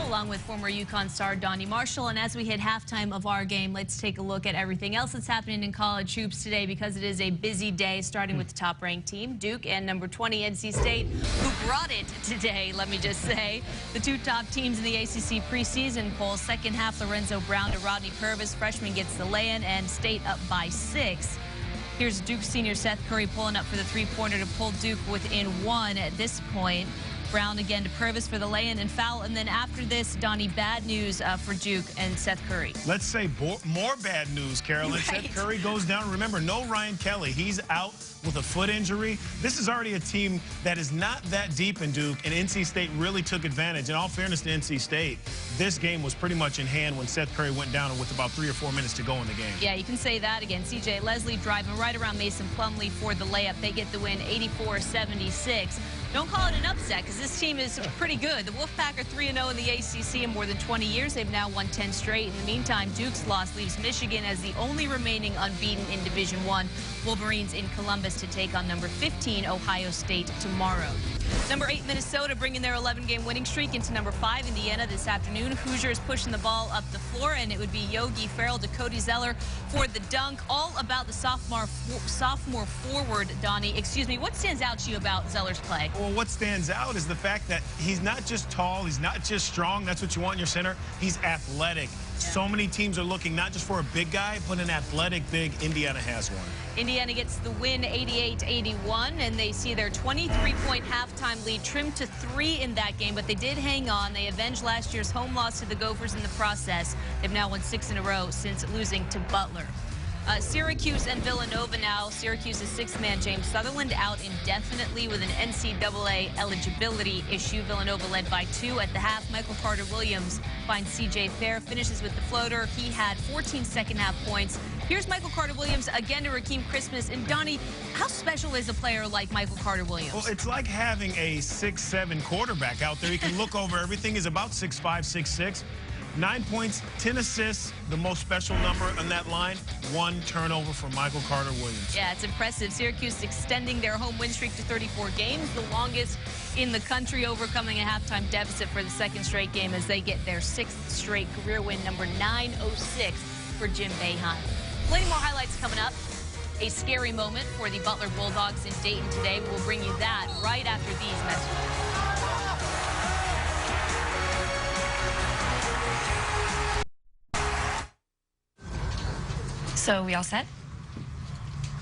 [SPEAKER 2] Along with former UConn star Donnie Marshall. And as we hit halftime of our game, let's take a look at everything else that's happening in college hoops today, because it is a busy day, starting with the top-ranked team, Duke, and number 20, NC State, who brought it today, let me just say. The 2 top teams in the ACC preseason poll. Second half, Lorenzo Brown to Rodney Purvis. Freshman gets the lay-in, and State up by 6. Here's Duke senior Seth Curry pulling up for the three-pointer to pull Duke within 1 at this point. Brown again to Purvis for the lay-in and foul. And then after this, Donnie, bad news for Duke and Seth Curry.
[SPEAKER 3] Let's say more bad news, Carolyn. Right. Seth Curry goes down. Remember, no Ryan Kelly. He's out with a foot injury. This is already a team that is not that deep in Duke, and NC State really took advantage. In all fairness to NC State, this game was pretty much in hand when Seth Curry went down with about 3 or 4 minutes to go in the game.
[SPEAKER 2] Yeah, you can say that again. C.J. Leslie driving right around Mason Plumlee for the layup. They get the win 84-76. Don't call it an upset, because this team is pretty good. The Wolfpack are 3-0 in the ACC in more than 20 years. They've now won 10 straight. In the meantime, Duke's loss leaves Michigan as the only remaining unbeaten in Division I. Wolverines in Columbus to take on number 15 Ohio State tomorrow. Number 8 Minnesota bringing their 11-game winning streak into number 5 Indiana this afternoon. Hoosiers pushing the ball up the floor, and it would be Yogi Ferrell to Cody Zeller for the dunk. All about the sophomore forward, Donnie. Excuse me, what stands out to you about Zeller's play?
[SPEAKER 3] Well, what stands out is the fact that he's not just tall, he's not just strong. That's what you want in your center. He's athletic. So many teams are looking not just for a big guy, but an athletic big. Indiana has one.
[SPEAKER 2] Indiana gets the win 88-81, and they see their 23-point halftime lead trimmed to 3 in that game, but they did hang on. They avenged last year's home loss to the Gophers in the process. They've now won 6 in a row since losing to Butler. Syracuse and Villanova now. Syracuse's 6th man, James Sutherland, out indefinitely with an NCAA eligibility issue. Villanova led by 2 at the half. Michael Carter-Williams finds C.J. Fair, finishes with the floater. He had 14 second-half points. Here's Michael Carter-Williams again to Rakeem Christmas. And, Donnie, how special is a player like Michael Carter-Williams?
[SPEAKER 3] Well, it's like having a 6'7" quarterback out there. He can look over everything. He's about 6'5", 6'6". 9 points, 10 assists, the most special number on that line, 1 turnover for Michael Carter-Williams.
[SPEAKER 2] Yeah, it's impressive. Syracuse extending their home win streak to 34 games, the longest in the country, overcoming a halftime deficit for the 2nd straight game as they get their 6th straight career win, number 906 for Jim Boeheim. Plenty more highlights coming up. A scary moment for the Butler Bulldogs in Dayton today. We'll bring you that right after these messages. So, we all set?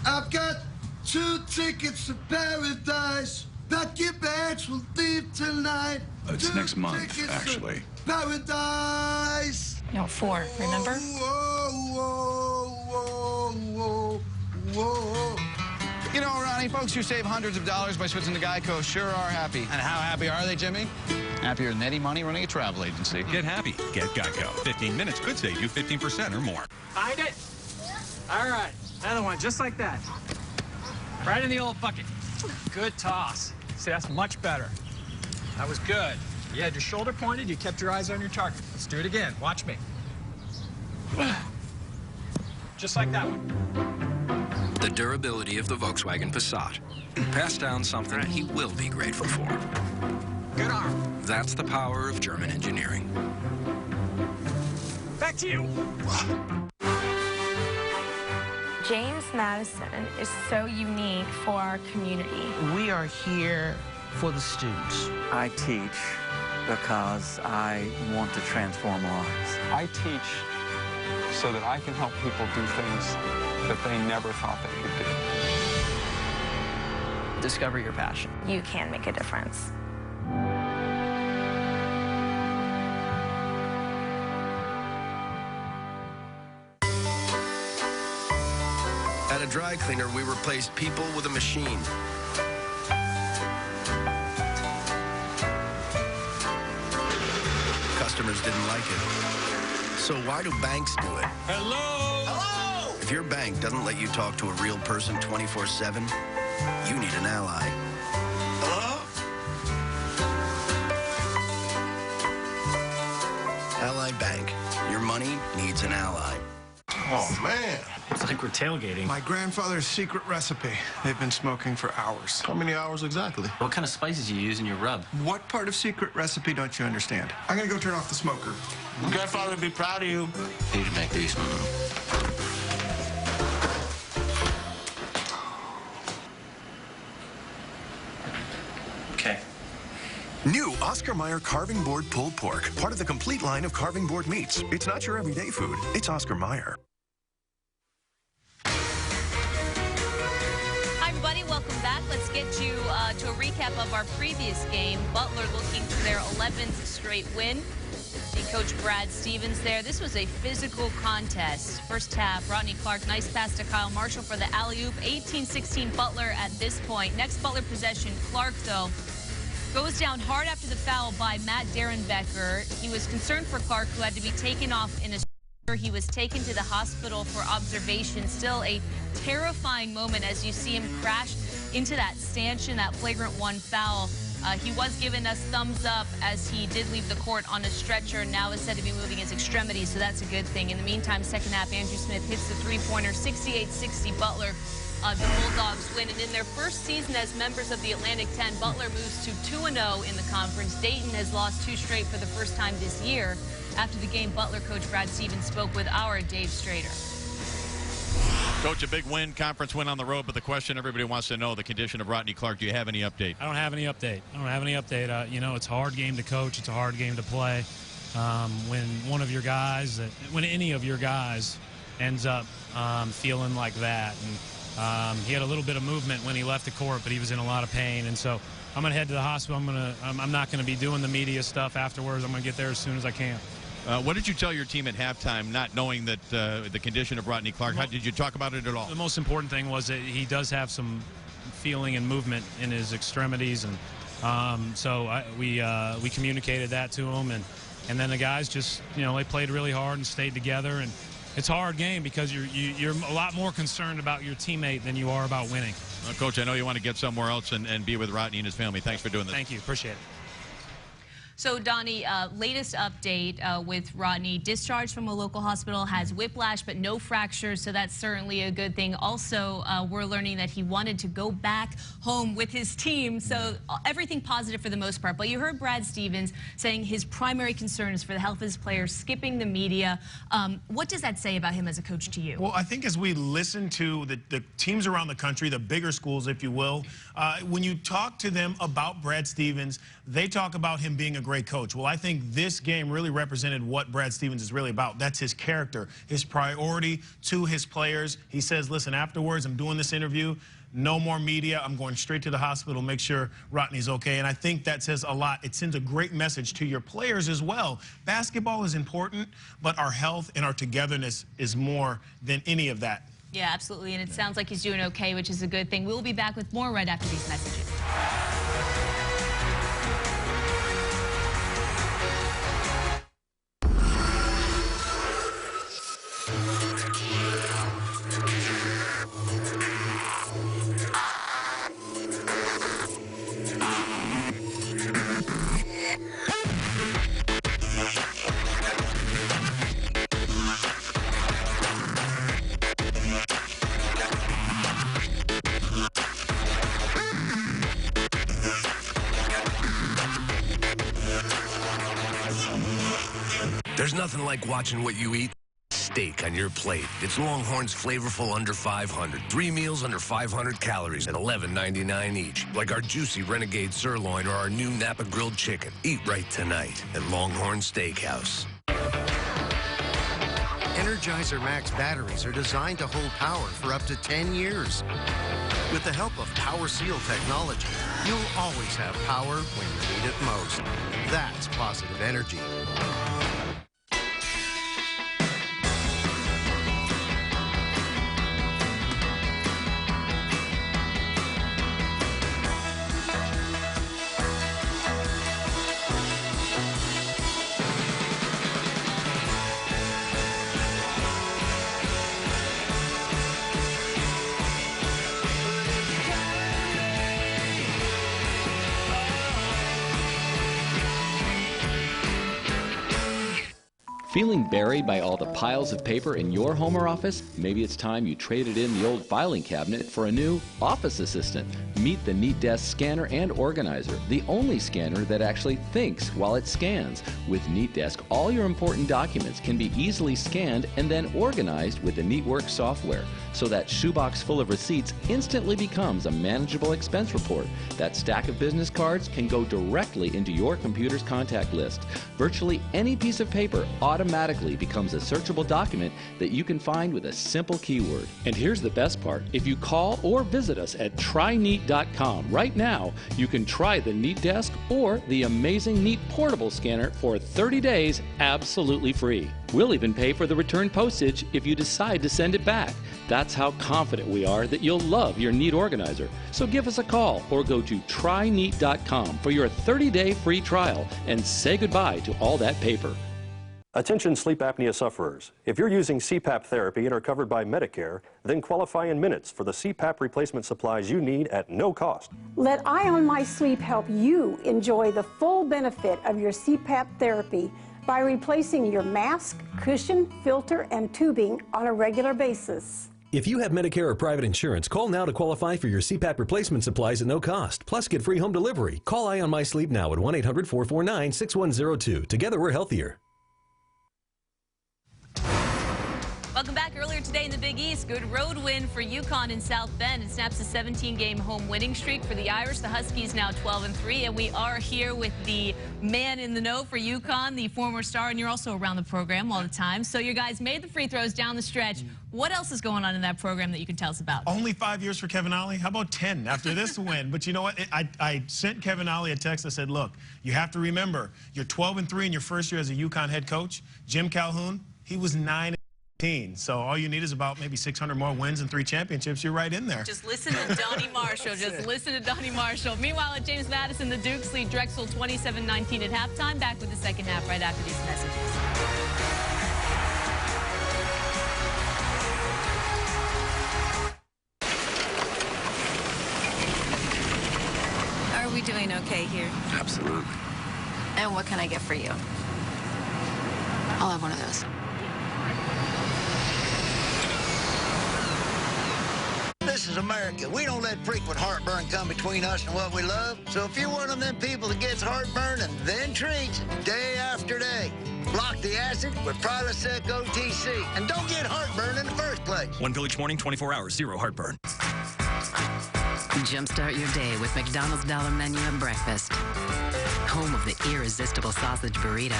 [SPEAKER 23] I've got 2 tickets to paradise. Pack your bags, we'll leave tonight.
[SPEAKER 24] It's next month, actually.
[SPEAKER 23] Paradise.
[SPEAKER 2] No, 4, remember?
[SPEAKER 23] Whoa, whoa, whoa, whoa.
[SPEAKER 25] You know, Ronnie, folks who save hundreds of dollars by switching to Geico sure are happy. And how happy are they, Jimmy? Happier than any money running a travel agency.
[SPEAKER 24] Get happy. Get Geico. 15 minutes could save you 15% or more.
[SPEAKER 26] Find it. All right, another one, just like that. Right in the old bucket. Good toss. See, that's much better. That was good. You had your shoulder pointed, you kept your eyes on your target. Let's do it again. Watch me. Just like that one.
[SPEAKER 27] The durability of the Volkswagen Passat. Pass down something he will be grateful for.
[SPEAKER 26] Good arm.
[SPEAKER 27] That's the power of German engineering.
[SPEAKER 26] Back to you.
[SPEAKER 28] James Madison is so unique for our community.
[SPEAKER 29] We are here for the students.
[SPEAKER 7] I teach because I want to transform lives.
[SPEAKER 30] I teach
[SPEAKER 7] so that I can help people do things that they never thought they could do.
[SPEAKER 29] Discover your passion.
[SPEAKER 28] You can make a difference.
[SPEAKER 1] At a dry cleaner, we replaced people with a machine. Customers didn't like it. So why do banks do it?
[SPEAKER 21] Hello?
[SPEAKER 1] Hello? If your bank doesn't let you talk to a real person 24/7, you need an ally. Hello? Ally Bank. Your money needs an ally.
[SPEAKER 23] Oh, man.
[SPEAKER 6] It's like we're tailgating.
[SPEAKER 23] My grandfather's secret recipe. They've been smoking for hours. How many hours exactly?
[SPEAKER 6] What kind of spices you use in your rub?
[SPEAKER 23] What part of secret recipe don't you understand? I'm gonna go turn off the smoker.
[SPEAKER 6] Grandfather would be proud of you. Need to make these. Okay.
[SPEAKER 8] New Oscar Mayer Carving Board Pulled Pork, part of the complete line of carving board meats. It's not your everyday food. It's Oscar Mayer.
[SPEAKER 2] Hi, everybody. Welcome back. Let's get you to a recap of our previous game. Butler looking for their 11th straight win. See Coach Brad Stevens there. This was a physical contest. First half, Rodney Clark, nice pass to Kyle Marshall for the alley-oop. 18-16 Butler at this point. Next Butler possession, Clark, though, goes down hard after the foul by Matt Derenbecker. He was concerned for Clark, who had to be taken off in a stretcher. He was taken to the hospital for observation. Still a terrifying moment as you see him crash into that stanchion, that flagrant one foul. He was giving us thumbs up as he did leave the court on a stretcher. Now is said to be moving his extremities, so that's a good thing. In the meantime, second half, Andrew Smith hits the three-pointer, 68-60 Butler. The Bulldogs win, and in their first season as members of the Atlantic 10, Butler moves to 2-0 in the conference. Dayton has lost 2 straight for the first time this year. After the game, Butler coach Brad Stevens spoke with our Dave Strader.
[SPEAKER 24] Coach, a big win, conference win on the road, but the question everybody wants to know, the condition of Rodney Clark. Do you have any update?
[SPEAKER 9] I don't have any update. You know, it's a hard game to coach. It's a hard game to play. When one of your guys, when any of your guys ends up feeling like that, and he had a little bit of movement when he left the court, but he was in a lot of pain. And so I'm going to head to the hospital. I'm not going to be doing the media stuff afterwards. I'm going to get there as soon as I can.
[SPEAKER 24] What did you tell your team at halftime, not knowing that the condition of Rodney Clark? How did you talk about it at all?
[SPEAKER 9] The most important thing was that he does have some feeling and movement in his extremities, and we communicated that to him, and then the guys just, you know, they played really hard and stayed together. And it's a hard game because you're a lot more concerned about your teammate than you are about winning.
[SPEAKER 24] Coach, I know you want to get somewhere else and be with Rodney and his family. Thanks for doing this.
[SPEAKER 9] Thank you. Appreciate it.
[SPEAKER 2] So, Donnie, latest update with Rodney. Discharged from a local hospital, has whiplash but no fractures, so that's certainly a good thing. Also, we're learning that he wanted to go back home with his team, so everything positive for the most part. But you heard Brad Stevens saying his primary concern is for the health of his players, skipping the media. What does that say about him as a coach to you?
[SPEAKER 3] Well, I think as we listen to the teams around the country, the bigger schools, if you will, when you talk to them about Brad Stevens, they talk about him being a great coach. Well, I think this game really represented what Brad Stevens is really about. That's his character, his priority to his players. He says, listen, afterwards, I'm doing this interview. No more media. I'm going straight to the hospital, make sure Rodney's okay. And I think that says a lot. It sends a great message to your players as well. Basketball is important, but our health and our togetherness is more than any of that.
[SPEAKER 2] Yeah, absolutely. And it sounds like he's doing okay, which is a good thing. We'll be back with more right after these messages.
[SPEAKER 10] There's nothing like watching what you eat. Steak on your plate. It's Longhorn's flavorful under 500. 3 meals under 500 calories at $11.99 each. Like our juicy Renegade Sirloin or our new Napa Grilled Chicken. Eat right tonight at Longhorn Steakhouse.
[SPEAKER 1] Energizer Max batteries are designed to hold power for up to 10 years. With the help of Power Seal technology, you'll always have power when you need it most. That's positive energy.
[SPEAKER 11] Feeling buried by all the piles of paper in your home or office? Maybe it's time you traded in the old filing cabinet for a new office assistant. Meet the Neat Desk Scanner and Organizer, the only scanner that actually thinks while it scans. With Neat Desk, all your important documents can be easily scanned and then organized with the NeatWorks software. So that shoebox full of receipts instantly becomes a manageable expense report. That stack of business cards can go directly into your computer's contact list. Virtually any piece of paper automatically becomes a searchable document that you can find with a simple keyword. And here's the best part. If you call or visit us at tryneat.com right now, you can try the Neat Desk or the amazing Neat Portable Scanner for 30 days absolutely free. We'll even pay for the return postage if you decide to send it back. That's how confident we are that you'll love your Neat Organizer. So give us a call or go to tryneat.com for your 30-day free trial and say goodbye to all that paper.
[SPEAKER 14] Attention sleep apnea sufferers. If you're using CPAP therapy and are covered by Medicare, then qualify in minutes for the CPAP replacement supplies you need at no cost.
[SPEAKER 12] Let Eye on My Sleep help you enjoy the full benefit of your CPAP therapy by replacing your mask, cushion, filter, and tubing on a regular basis.
[SPEAKER 14] If you have Medicare or private insurance, call now to qualify for your CPAP replacement supplies at no cost. Plus, get free home delivery. Call Eye on My Sleep now at 1-800-449-6102. Together, we're healthier.
[SPEAKER 2] Welcome back. Earlier today in the Big East, good road win for UConn in South Bend. It snaps a 17-game home winning streak for the Irish. The Huskies now 12-3, and we are here with the man in the know for UConn, the former star, and you're also around the program all the time. So you guys made the free throws down the stretch. What else is going on in that program that you can tell us about?
[SPEAKER 3] Only 5 years for Kevin Ollie. How about 10 after this win? But you know what? I sent Kevin Ollie a text. I said, look, you have to remember, you're 12-3 in your first year as a UConn head coach. Jim Calhoun, he was 9-18. So all you need is about maybe 600 more wins and 3 championships. You're right in there.
[SPEAKER 2] Just listen to Donnie Marshall. Just listen to Donnie Marshall. Meanwhile, at James Madison, the Dukes lead Drexel 27-19 at halftime. Back with the second half right after these messages.
[SPEAKER 13] Are we doing okay here?
[SPEAKER 10] Absolutely.
[SPEAKER 13] And what can I get for you? I'll have one of those.
[SPEAKER 15] This is America. We don't let frequent heartburn come between us and what we love. So if you're one of them people that gets heartburn and then treats day after day, block the acid with Prilosec OTC. And don't get heartburn in the first place.
[SPEAKER 16] One Village Morning, 24 hours, 0 heartburn.
[SPEAKER 17] Jumpstart your day with McDonald's Dollar Menu at breakfast. Home of the irresistible sausage burrito.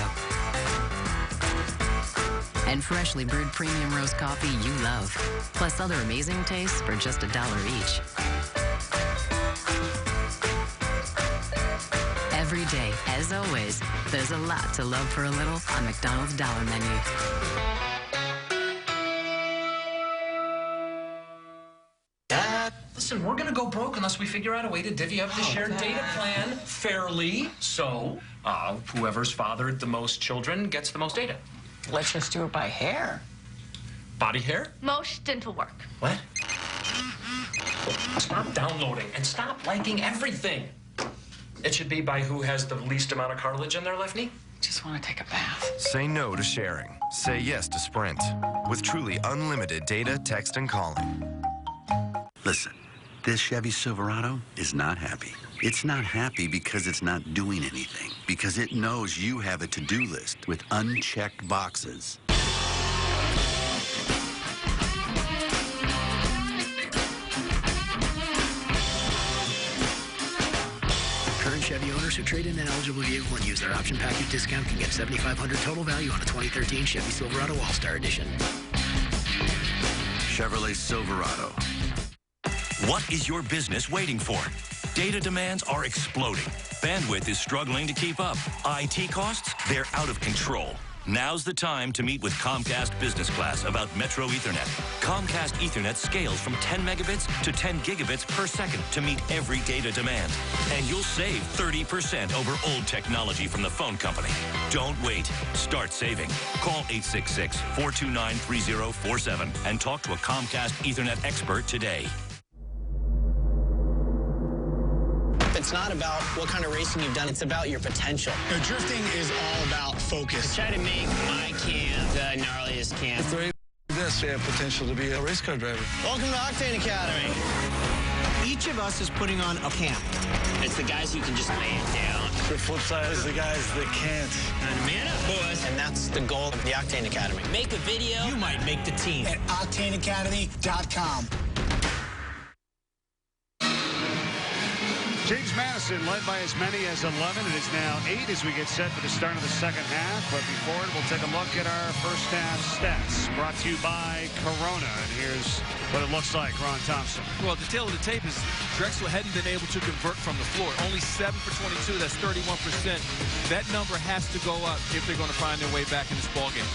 [SPEAKER 17] And freshly brewed premium roast coffee you love. Plus other amazing tastes for just $1 each. Every day, as always, there's a lot to love for a little on McDonald's Dollar Menu.
[SPEAKER 16] Listen, we're gonna go broke unless we figure out a way to divvy up the shared data plan fairly. So, whoever's fathered the most children gets the most data.
[SPEAKER 29] Let's just do it by hair.
[SPEAKER 16] Body hair?
[SPEAKER 28] Most dental work.
[SPEAKER 16] What? Stop downloading and stop liking everything. It should be by who has the least amount of cartilage in their left knee.
[SPEAKER 29] Just want to take a bath.
[SPEAKER 18] Say no to sharing. Say yes to Sprint. With truly unlimited data, text, and calling.
[SPEAKER 19] Listen, this Chevy Silverado is not happy. It's not happy because it's not doing anything, because it knows you have a to-do list with unchecked boxes.
[SPEAKER 1] Current Chevy owners
[SPEAKER 4] who trade in an eligible vehicle and use their option package discount can get $7,500 total value on a 2013 Chevy Silverado All-Star Edition.
[SPEAKER 8] Chevrolet Silverado.
[SPEAKER 5] What is your business waiting for? Data demands are exploding. Bandwidth is struggling to keep up. IT costs, they're out of control. Now's the time to meet with Comcast Business Class about Metro Ethernet. Comcast Ethernet scales from 10 megabits to 10 gigabits per second to meet every data demand. And you'll save 30% over old technology from the phone company. Don't wait. Start saving. Call 866-429-3047 and talk to a Comcast Ethernet expert today.
[SPEAKER 7] It's not about what kind of racing you've done. It's about your potential. Drifting is all about focus.
[SPEAKER 20] I try to make my camp the gnarliest camp.
[SPEAKER 21] If they're this, they have potential to be a race car driver.
[SPEAKER 7] Welcome to Octane Academy. Each of us is putting on a camp.
[SPEAKER 20] It's the guys who can just lay it down.
[SPEAKER 21] The flip side is the guys that can't.
[SPEAKER 20] And man up, boys.
[SPEAKER 7] And that's the goal of the Octane Academy.
[SPEAKER 20] Make a video. You might make the team.
[SPEAKER 7] At OctaneAcademy.com.
[SPEAKER 22] James Madison led by as many as 11. It is now 8 as we get set for the start of the second half. But before it, we'll take a look at our first half stats. Brought to you by Corona. And here's what it looks like, Ron Thompson.
[SPEAKER 25] Well, the tale of the tape is Drexel hadn't been able to convert from the floor. Only 7 for 22. That's 31%. That number has to go up if they're going to find their way back in this ballgame.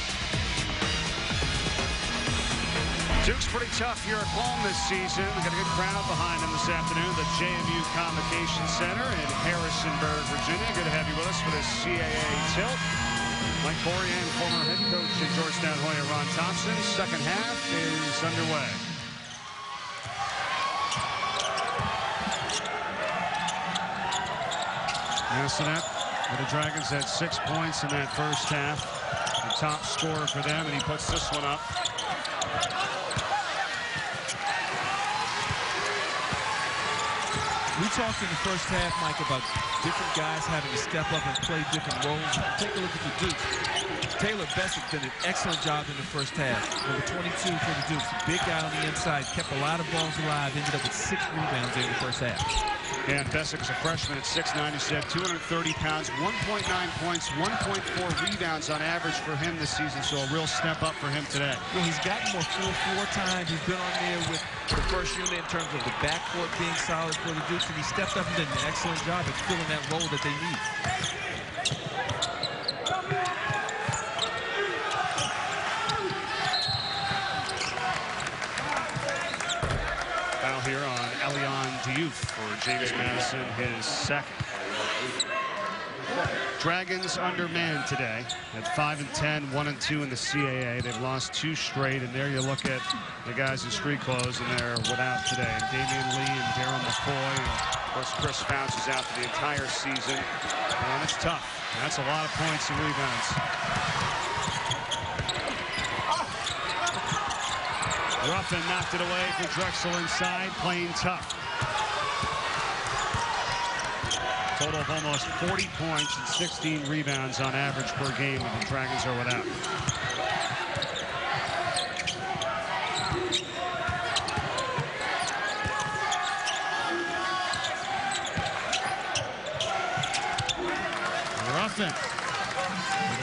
[SPEAKER 22] Duke's pretty tough here at home this season. We've got a good crowd behind them this afternoon, the JMU Convocation Center in Harrisonburg, Virginia. Good to have you with us for this CAA tilt. Mike Borean, former head coach at Georgetown Hoya, Ron Thompson. Second half is underway. Madison for the Dragons had 6 points in that first half. The top scorer for them, and he puts this one up.
[SPEAKER 25] We talked in the first half, Mike, about different guys having to step up and play different roles. Take a look at the Dukes. Taylor Bessick did an excellent job in the first half. Number 22 for the Dukes. Big guy on the inside, kept a lot of balls alive, ended up with 6 rebounds in the first half.
[SPEAKER 22] And Bessick's a freshman at 6'9", he said, 230 pounds, 1.9 points, 1.4 rebounds on average for him this season, so a real step up for him today.
[SPEAKER 25] Well, he's gotten more full floor time. He's been on there with the first unit in terms of the backcourt being solid for the Dukes, and he stepped up and did an excellent job at filling that role that they need.
[SPEAKER 22] Foul here on Elion Diouf for James Madison, his second. Dragons undermanned today at 5-10, 1-2 in the CAA. They've lost 2 straight, and there you look at the guys in street clothes, and they're without today. And Damian Lee and Daryl McCoy, and of course Chris Fouts is out for the entire season. And it's tough. That's a lot of points and rebounds. Ruffin knocked it away for Drexel inside, playing tough. Total of almost 40 points and 16 rebounds on average per game when the Dragons are without. Ruffin, a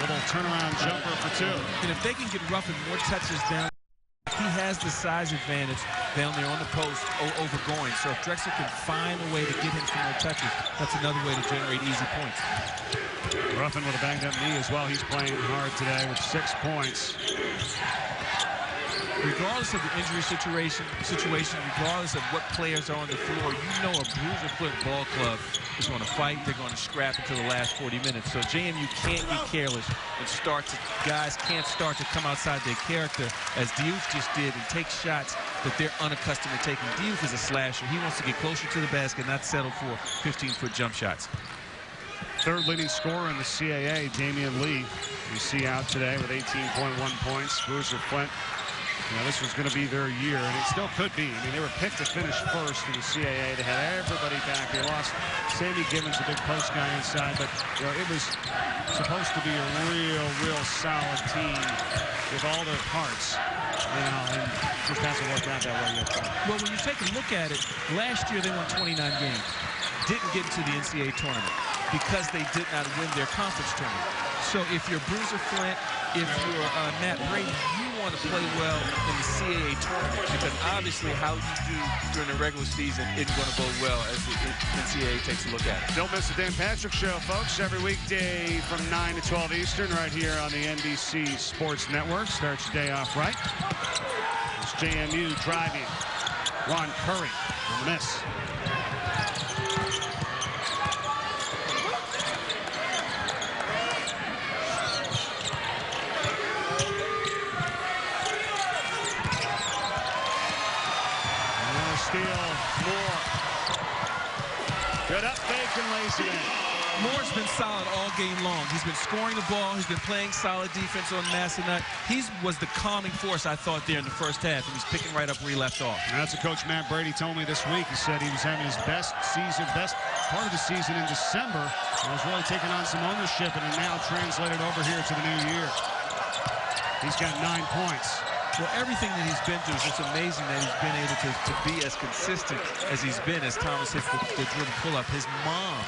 [SPEAKER 22] little turnaround jumper for 2.
[SPEAKER 25] And if they can get Ruffin more touches down, he has the size advantage down there on the post over going. So if Drexel can find a way to get him some more touches, that's another way to generate easy points.
[SPEAKER 22] Ruffin with a banged up knee as well. He's playing hard today with 6 points.
[SPEAKER 25] Regardless of the injury situation, regardless of what players are on the floor, you know a Bruiser Foot ball club is going to fight. They're going to scrap until the last 40 minutes. So JMU can't be careless and guys can't start to come outside their character as Diouf just did and take shots that they're unaccustomed to taking. Diouf is a slasher. He wants to get closer to the basket, not settle for 15-foot jump shots.
[SPEAKER 22] Third leading scorer in the CAA, Damian Lee, you see out today with 18.1 points. Bruiser Flint. This was going to be their year, and it still could be. I mean, they were picked to finish first in the CAA. They had everybody back. They lost Sammy Gibbons, a big post guy inside, but it was supposed to be a real solid team with all their parts. And it just hasn't worked out that way yet.
[SPEAKER 25] Well, when you take a look at it, last year they won 29 games. Didn't get to the NCAA tournament. because they did not win their conference tournament. So if you're Bruiser Flint, if you're Matt Brady, you want to play well in the CAA tournament, because obviously how you do during the regular season isn't going to bode well as the NCAA takes a look at it.
[SPEAKER 22] Don't miss the Dan Patrick Show, folks, every weekday from 9 to 12 Eastern right here on the NBC Sports Network. Starts your day off right. It's JMU driving. Ron Curry on the miss. Steal, Moore. Good up fake and lays it in.
[SPEAKER 25] Moore's been solid all game long. He's been scoring the ball. He's been playing solid defense on Madison. He was the calming force, I thought, there in the first half, and he's picking right up where he left off.
[SPEAKER 22] And that's what Coach Matt Brady told me this week. He said he was having his best part of the season in December, and was really taking on some ownership, and it now translated over here to the new year. He's got 9 points.
[SPEAKER 25] Well, everything that he's been through, it's just amazing that he's been able to be as consistent as he's been as Thomas hits the dribble pull-up. His mom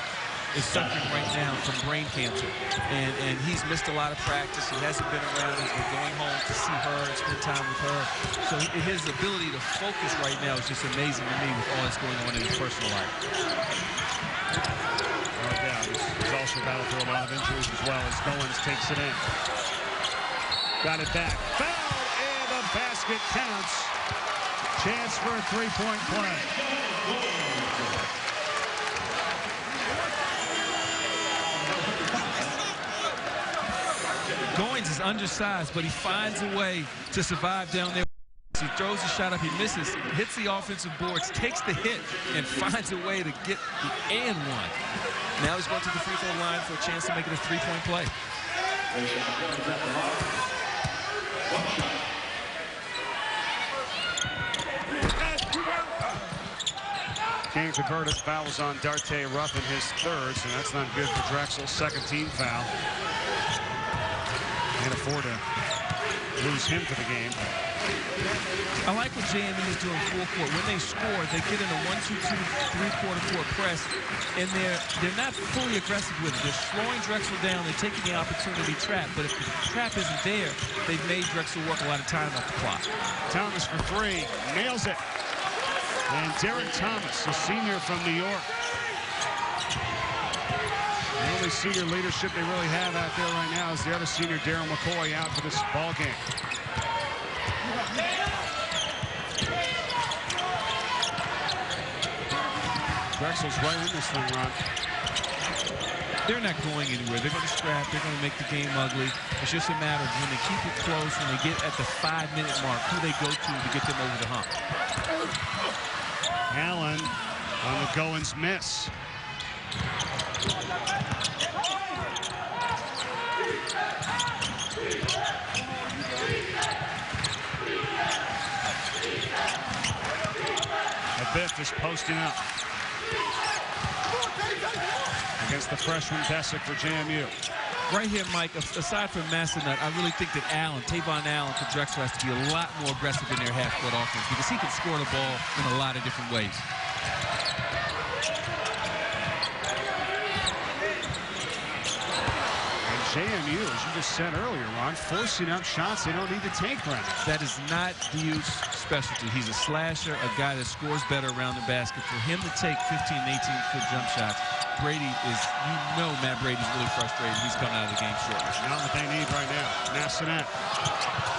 [SPEAKER 25] is suffering right now from brain cancer, and he's missed a lot of practice. He hasn't been around. He's been going home to see her and spend time with her. So his ability to focus right now is just amazing to me with all that's going on in his personal life.
[SPEAKER 22] No doubt. He's also battled through a lot of injuries as well as Goins takes it in. Got it back. Foul! Basket counts. Chance for a three-point play.
[SPEAKER 25] Goins is undersized, but he finds a way to survive down there. He throws a shot up, he misses, hits the offensive boards, takes the hit, and finds a way to get the and one. Now he's going to the free throw line for a chance to make it a three-point play.
[SPEAKER 22] Can't convert it. Fouls on Darte Ruffin, his third, so that's not good for Drexel. Second team foul. Can't afford to lose him for the game.
[SPEAKER 25] I like what JMU is doing full court. When they score, they get in a 1-2-2, three-quarter court press, and they're not fully aggressive with it. They're slowing Drexel down. They're taking the opportunity trap, but if the trap isn't there, they've made Drexel work a lot of time off the clock.
[SPEAKER 22] Thomas for three. Nails it. And Derek Thomas, a senior from New York. The only senior leadership they really have out there right now is the other senior, Daryl McCoy, out for this ball game. Drexel's right in this thing, Ron.
[SPEAKER 25] They're not going anywhere. They're going to scrap. They're going to make the game ugly. It's just a matter of when they keep it close, when they get at the 5-minute mark, who they go to get them over the hump.
[SPEAKER 22] Allen on the Goins miss. Abiff is posting up against the freshman Bessick for JMU.
[SPEAKER 25] Right here, Mike, aside from Massanutt, I really think that Tavon Allen for Drexel has to be a lot more aggressive in their half-court offense because he can score the ball in a lot of different ways.
[SPEAKER 22] And JMU, as you just said earlier, Ron, forcing up shots they don't need to take right now.
[SPEAKER 25] That is not Duke's specialty. He's a slasher, a guy that scores better around the basket. For him to take 15 and 18-foot jump shots, Brady is, Matt Brady's really frustrated. He's coming out of the game short.
[SPEAKER 22] Not what they need right now. Massanutt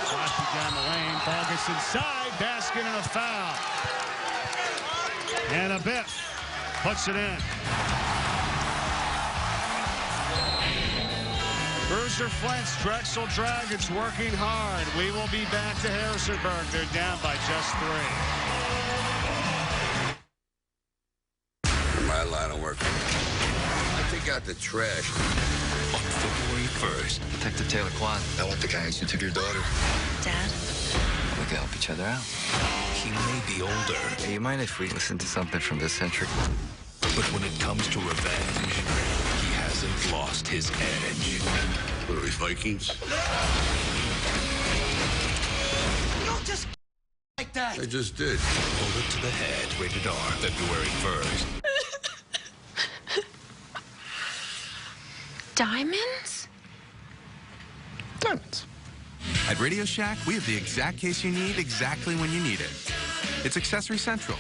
[SPEAKER 22] flashing down the lane. Ball gets inside. Basket and a foul. And Abiff puts it in. Bruiser Flint's Drexel Dragons working hard. We will be back to Harrisonburg. They're down by just 3.
[SPEAKER 10] My line of work. I take out the trash.
[SPEAKER 5] On February 1st.
[SPEAKER 6] Detective Taylor Quad.
[SPEAKER 10] I want the guys who took your daughter.
[SPEAKER 6] Dad? We can help each other out.
[SPEAKER 5] He may be older.
[SPEAKER 6] Hey, you mind if we listen to something from this century?
[SPEAKER 5] But when it comes to revenge, he hasn't lost his edge.
[SPEAKER 10] What are we, Vikings?
[SPEAKER 15] You don't just like that.
[SPEAKER 10] I just did.
[SPEAKER 5] Bullet to the Head, rated R, February 1st.
[SPEAKER 28] Diamonds?
[SPEAKER 3] Diamonds. At Radio Shack, we have the exact case you need exactly when you need it. It's Accessory Central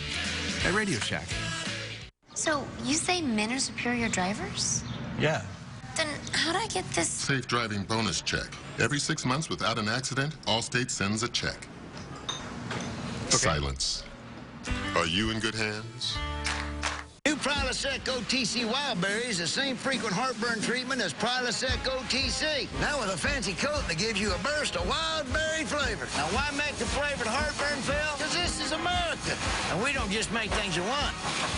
[SPEAKER 3] at Radio Shack.
[SPEAKER 13] So, you say men are superior drivers?
[SPEAKER 3] Yeah.
[SPEAKER 13] Then how'd I get this?
[SPEAKER 9] Safe driving bonus check. Every 6 months without an accident, Allstate sends a check. Okay. Silence. Are you in good hands?
[SPEAKER 15] New Prilosec OTC Wild Berry is the same frequent heartburn treatment as Prilosec OTC. Now with a fancy coat that gives you a burst of wild berry flavor. Now why make the flavored heartburn, Phil? Because this is America. And we don't just make things you want.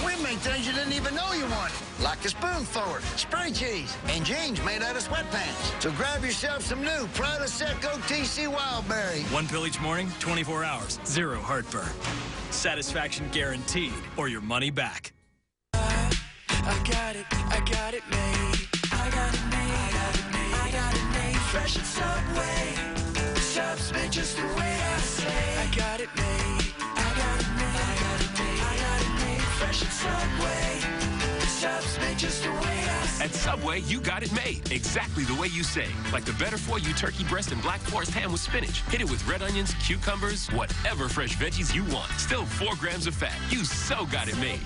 [SPEAKER 15] We make things you didn't even know you wanted. Like a spoon forward, spray cheese, and jeans made out of sweatpants. So grab yourself some new Prilosec OTC Wild Berry.
[SPEAKER 11] 1 pill each morning, 24 hours, 0 heartburn. Satisfaction guaranteed, or your money back.
[SPEAKER 12] I got it made. I got it made. I got it made. Fresh at Subway. Subs made just the way I say. I got it made. I got it made. I got it made. Fresh at Subway. Subs made just the way I say.
[SPEAKER 10] At Subway, you got it made exactly the way you say. Like the better for you turkey breast and black forest ham with spinach. Hit it with red onions, cucumbers, whatever fresh veggies you want. Still 4 grams of fat. You so got it made.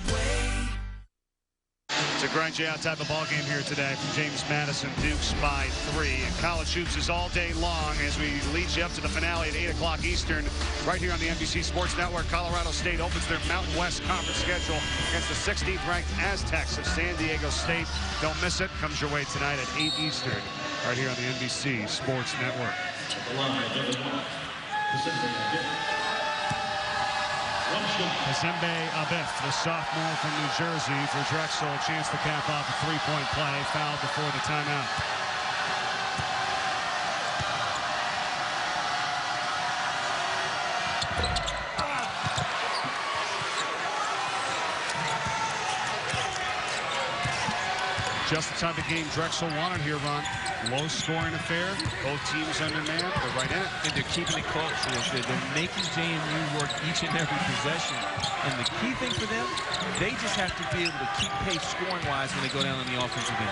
[SPEAKER 22] It's a grind you out type of ball game here today from James Madison. Duke's by 3. And college hoops is all day long as we lead you up to the finale at 8 o'clock Eastern right here on the NBC Sports Network. Colorado State opens their Mountain West Conference schedule against the 16th ranked Aztecs of San Diego State. Don't miss it. Comes your way tonight at 8 Eastern right here on the NBC Sports Network. Kazembe Abif, the sophomore from New Jersey for Drexel, a chance to cap off a 3-point play, fouled before the timeout. Just the type of game Drexel wanted here, Ron. Low-scoring affair. Both teams undermanned. They're right in it.
[SPEAKER 25] And they're keeping it close. They're making JMU work each and every possession. And the key thing for them, they just have to be able to keep pace scoring-wise when they go down on the offensive end.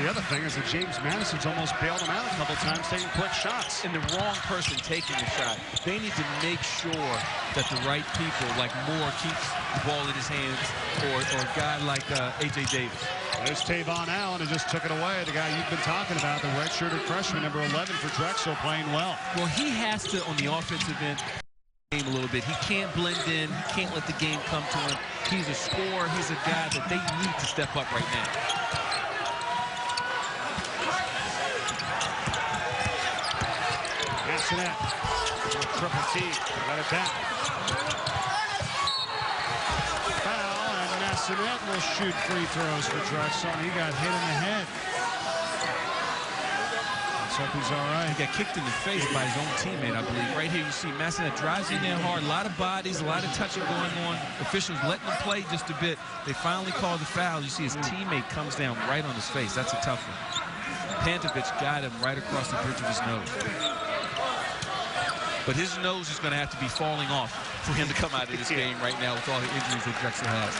[SPEAKER 22] The other thing is that James Madison's almost bailed them out a couple times, taking quick shots.
[SPEAKER 25] And the wrong person taking the shot. They need to make sure that the right people, like Moore, keeps the ball in his hands, or a guy like A.J. Davis.
[SPEAKER 22] There's Tavon Allen, who just took it away. The guy you've been talking about, the redshirted freshman, number 11 for Drexel, playing well.
[SPEAKER 25] Well, he has to, on the offensive end, game a little bit. He can't blend in. He can't let the game come to him. He's a scorer. He's a guy that they need to step up right now.
[SPEAKER 22] Massonet, triple T, let it back. Foul, and Massonet will shoot free throws for Drexel. He got hit in the head. Let's hope he's all right.
[SPEAKER 25] He got kicked in the face by his own teammate, I believe. Right here, you see Massonet drives in there hard. A lot of bodies, a lot of touching going on. Officials letting him play just a bit. They finally call the foul. You see his teammate comes down right on his face. That's a tough one. Pantovic got him right across the bridge of his nose. But his nose is going to have to be falling off for him to come out of this game right now with all the injuries that Drexel has.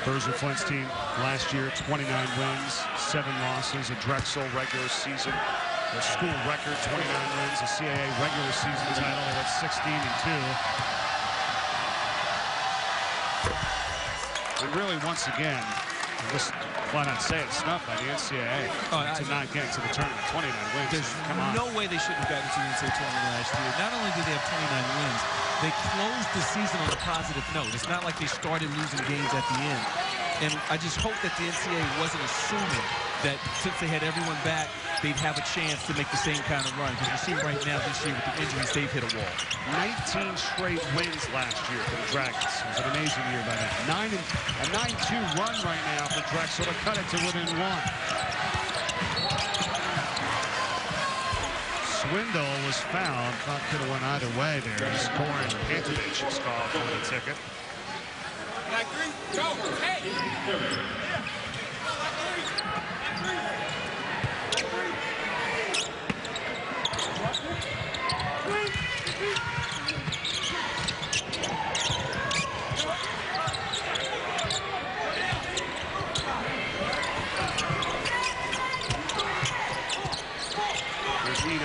[SPEAKER 22] Berger Flint's team last year, 29 wins, 7 losses. A Drexel regular season, the school record, 29 wins. A CAA regular season title, they went 16-2. And really, once again, just why not say it, snuffed by the NCAA to not get to the tournament. 29 wins.
[SPEAKER 25] There's no way they shouldn't have gotten to the NCAA tournament last year. Not only did they have 29 wins, they closed the season on a positive note. It's not like they started losing games at the end. And I just hope that the NCAA wasn't assuming that since they had everyone back, they'd have a chance to make the same kind of run. Because you see right now this year with the injuries, they've hit a wall.
[SPEAKER 22] 19 straight wins last year for the Dragons. It was an amazing year by them. A 9-2 run right now for Drexel to cut it to within 1. Swindle was fouled. Thought could have went either way there. Scoring Pantovic is called for the ticket.
[SPEAKER 12] Like 3, go, hey!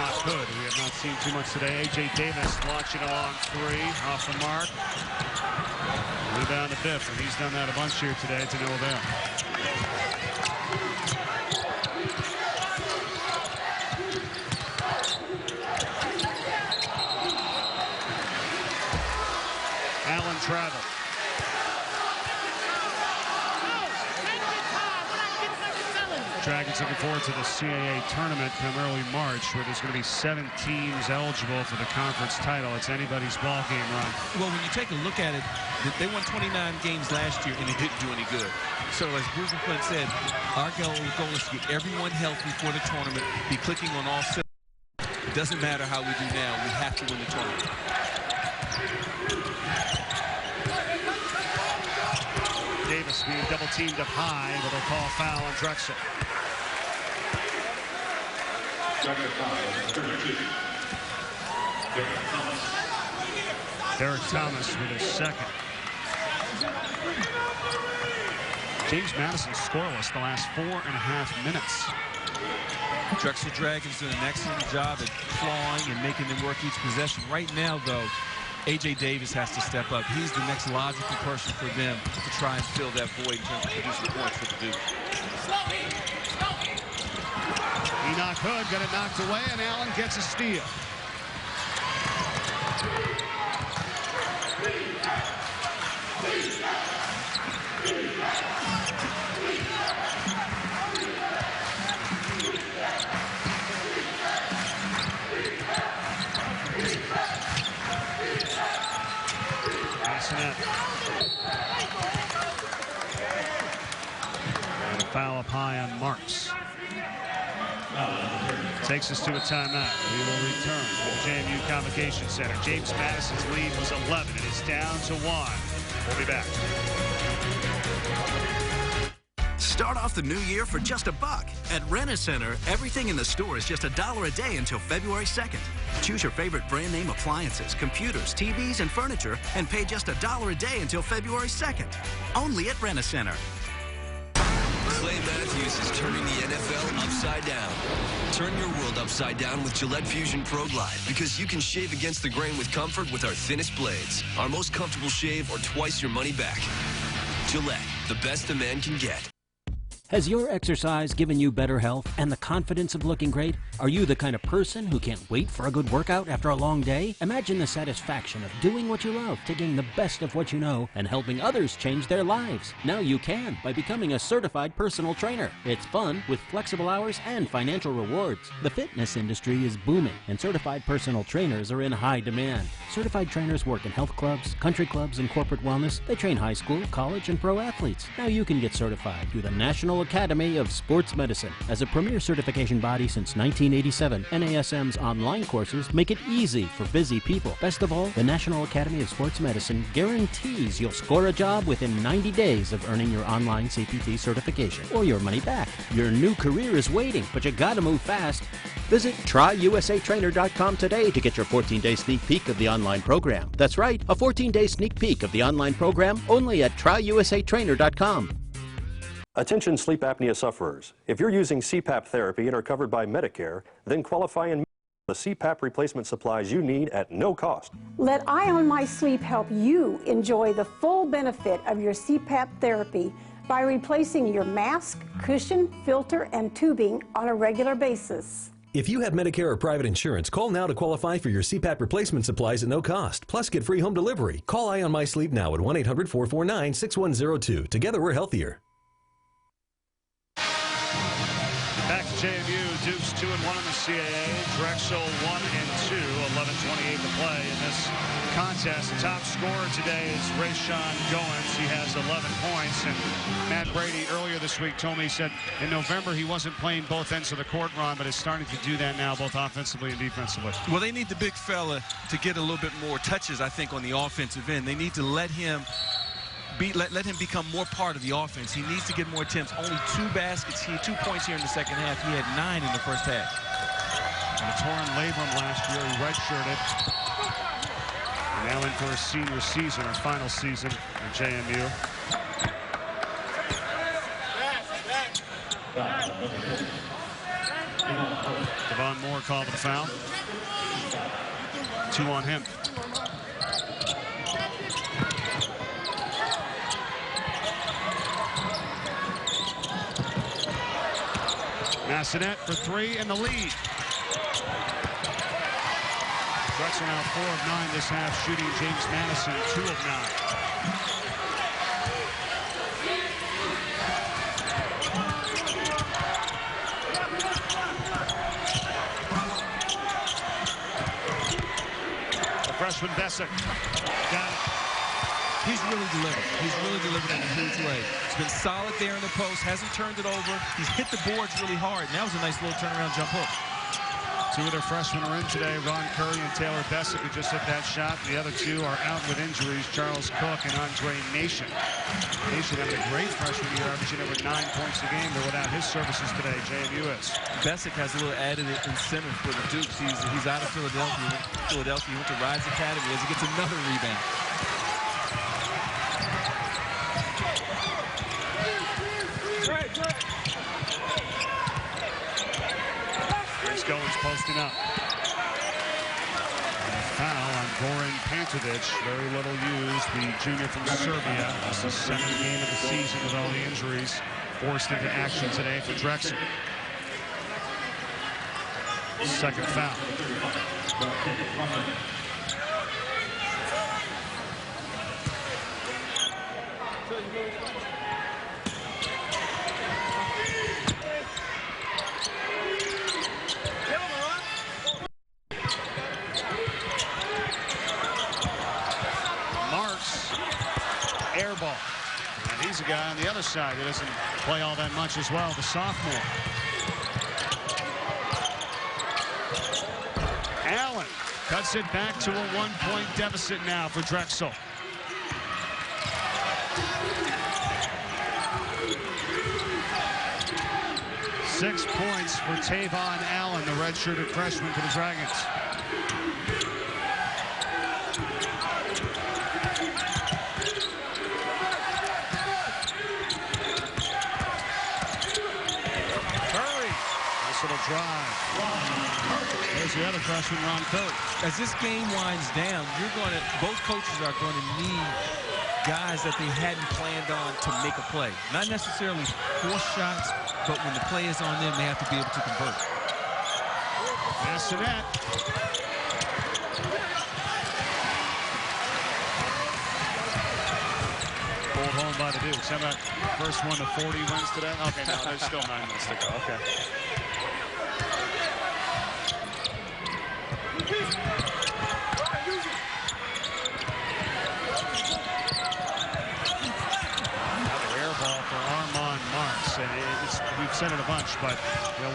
[SPEAKER 22] Enoch Hood, we have not seen too much today. A.J. Davis launching a long three off the mark. Rebound to Biff, and he's done that a bunch here today to no avail. Allen travel. Dragons looking forward to the CAA tournament come early March, where there's going to be 7 teams eligible for the conference title. It's anybody's ball game run.
[SPEAKER 25] Well, when you take a look at it, they won 29 games last year, and it didn't do any good. So as Bruce and Flint said, our goal is to get everyone healthy for the tournament, be clicking on all cylinders. It doesn't matter how we do now. We have to win the tournament.
[SPEAKER 22] Davis being double teamed up high, but they'll call foul on Drexel. Derek Thomas with his second. James Madison scoreless the last 4.5 minutes.
[SPEAKER 25] Drexel Dragons doing an excellent job at clawing and making them work each possession. Right now, though, A.J. Davis has to step up. He's the next logical person for them to try and fill that void in terms of producing points for the Duke.
[SPEAKER 22] Enoch Hood got it knocked away, and Allen gets a steal. And a foul up high on Marks. Takes us to a timeout. We will return to the JMU Convocation Center. James Madison's lead was 11. It is down to 1. We'll be back.
[SPEAKER 2] Start off the new year for just $1. At Rent-A-Center, everything in the store is just $1 a day until February 2nd. Choose your favorite brand name appliances, computers, TVs, and furniture, and pay just $1 a day until February 2nd. Only at Rent-A-Center.
[SPEAKER 14] Clay Matthews is turning the NFL upside down. Turn your world upside down with Gillette Fusion Pro Glide, because you can shave against the grain with comfort with our thinnest blades, our most comfortable shave, or twice your money back. Gillette, the best a man can get.
[SPEAKER 16] Has your exercise given you better health and the confidence of looking great? Are you the kind of person who can't wait for a good workout after a long day? Imagine the satisfaction of doing what you love, taking the best of what you know, and helping others change their lives. Now you can by becoming a certified personal trainer. It's fun with flexible hours and financial rewards. The fitness industry is booming, and certified personal trainers are in high demand. Certified trainers work in health clubs, country clubs, and corporate wellness. They train high school, college, and pro athletes. Now you can get certified through the National Academy of Sports Medicine. As a premier certification body since 1987, NASM's online courses make it easy for busy people. Best of all, the National Academy of Sports Medicine guarantees you'll score a job within 90 days of earning your online CPT certification or your money back. Your new career is waiting, but you gotta move fast. Visit TryUSATrainer.com today to get your 14-day sneak peek of the online program. That's right, a 14-day sneak peek of the online program only at TryUSATrainer.com.
[SPEAKER 17] Attention sleep apnea sufferers. If you're using CPAP therapy and are covered by Medicare, then qualify and the CPAP replacement supplies you need at no cost.
[SPEAKER 23] Let Eye on My Sleep help you enjoy the full benefit of your CPAP therapy by replacing your mask, cushion, filter, and tubing on a regular basis.
[SPEAKER 24] If you have Medicare or private insurance, call now to qualify for your CPAP replacement supplies at no cost. Plus, get free home delivery. Call Eye on My Sleep now at 1-800-449-6102. Together, we're healthier.
[SPEAKER 22] Back to JMU. Duke's 2-1 in the CAA. Drexel 1-2. 11:28 to play in this contest. The top scorer today is Rayshawn Goins. He has 11 points. And Matt Brady earlier this week told me, he said in November he wasn't playing both ends of the court, Ron, but is starting to do that now, both offensively and defensively.
[SPEAKER 25] Well, they need the big fella to get a little bit more touches, I think, on the offensive end. They need to let him let him become more part of the offense. He needs to get more attempts. Only 2 baskets, 2 points here in the second half. He had 9 in the first half.
[SPEAKER 22] And a torn labrum last year. He redshirted. And now in for his senior season, or final season at JMU. Devon Moore called the foul. 2 on him. Massonet for 3 in the lead. Drexel now 4 of 9 this half, shooting. James Madison 2 of 9. The freshman Bessick got it.
[SPEAKER 25] He's really delivered. He's really delivered in a huge way. He's been solid there in the post, hasn't turned it over. He's hit the boards really hard. And that was a nice little turnaround jump hook.
[SPEAKER 22] 2 of their freshmen are in today. Ron Curry and Taylor Bessick, who just hit that shot. The other 2 are out with injuries, Charles Cook and Andre Nation. Nation having a great freshman year, averaging over 9 points a game, but without his services today, JMU is.
[SPEAKER 25] Bessick has a little added incentive for the Dukes. He's out of Philadelphia. He went to Rise Academy as he gets another rebound.
[SPEAKER 22] Goins posting up. Foul on Goran Pantovic. Very little used. The junior from Serbia. This is the 2nd game of the season with all the injuries. Forced into action today for Drexel. 2nd foul. Air ball. And he's a guy on the other side that doesn't play all that much as well, the sophomore. Allen cuts it back to a 1-point deficit now for Drexel. Six points for Tavon Allen, the redshirted freshman for the Dragons. Little drive. There's the other freshman, Ron Curry.
[SPEAKER 25] As this game winds down, both coaches are going to need guys that they hadn't planned on to make a play. Not necessarily force shots, but when the play is on them, they have to be able to convert.
[SPEAKER 22] Massonet. Pulled home by the Dukes. How about first one to 40 wins today? Okay, no, there's still 9 minutes to go. Okay. And we've said it a bunch, but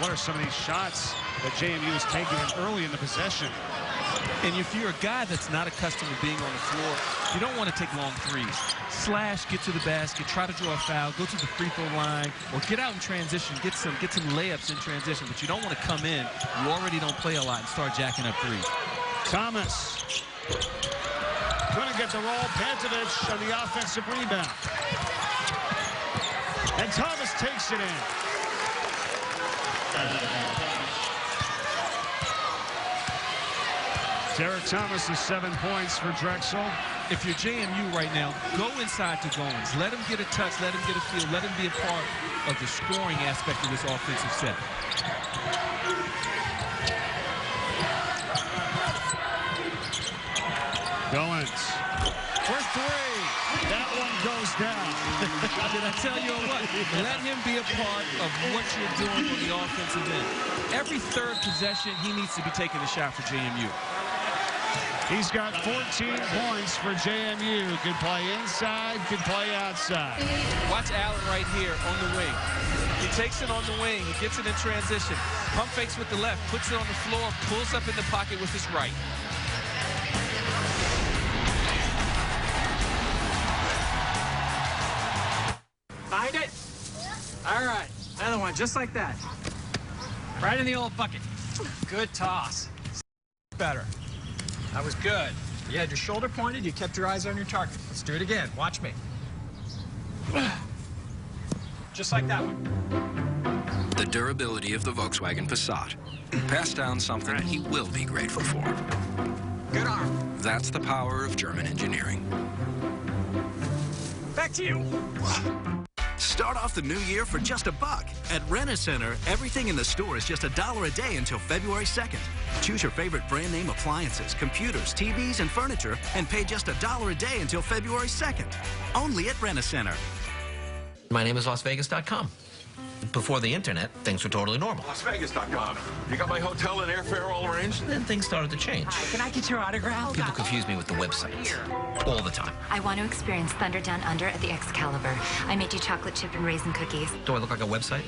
[SPEAKER 22] what are some of these shots that JMU is taking early in the possession?
[SPEAKER 25] And if you're a guy that's not accustomed to being on the floor, you don't want to take long threes. Slash, get to the basket, try to draw a foul, go to the free throw line, or get out in transition, get some layups in transition. But you don't want to come in. You already don't play a lot and start jacking up threes.
[SPEAKER 22] Thomas couldn't get the roll. Pantovic on the offensive rebound. And Thomas takes it in. Derek Thomas is 7 points for Drexel.
[SPEAKER 25] If you're JMU right now, go inside to Goins. Let him get a touch, let him get a feel, let him be a part of the scoring aspect of this offensive set.
[SPEAKER 22] Goins for 3. That one goes down.
[SPEAKER 25] Did I tell you what? Let him be a part of what you're doing on the offensive end. Every 3rd possession, he needs to be taking a shot for JMU.
[SPEAKER 22] He's got 14 points for JMU. Can play inside, can play outside.
[SPEAKER 25] Watch Allen right here on the wing. He takes it on the wing. He gets it in transition. Pump fakes with the left, puts it on the floor, pulls up in the pocket with his right.
[SPEAKER 1] Find it. All right. Another one just like that. Right in the old bucket. Good toss. Better. That was good. You had your shoulder pointed. You kept your eyes on your target. Let's do it again. Watch me. Just like that one.
[SPEAKER 4] the durability of the Volkswagen Passat. Pass down something he will be grateful for.
[SPEAKER 1] Good arm.
[SPEAKER 4] That's the power of German engineering.
[SPEAKER 1] Back to you.
[SPEAKER 2] Start off the new year for just $1. At Rent-A-Center, everything in the store is just $1 a day until February 2nd. Choose your favorite brand name appliances, computers, TVs, and furniture, and pay just $1 a day until February 2nd. Only at Rent-A-Center.
[SPEAKER 8] My name is LasVegas.com. Before the internet, things were totally normal.
[SPEAKER 18] LasVegas.com. You got my hotel and airfare all arranged?
[SPEAKER 8] Then things started to change.
[SPEAKER 19] Hi, can I get your autograph?
[SPEAKER 8] People confuse me with the website all the time.
[SPEAKER 20] I want to experience Thunder Down Under at the Excalibur. I made you chocolate chip and raisin cookies.
[SPEAKER 8] Do I look like a website?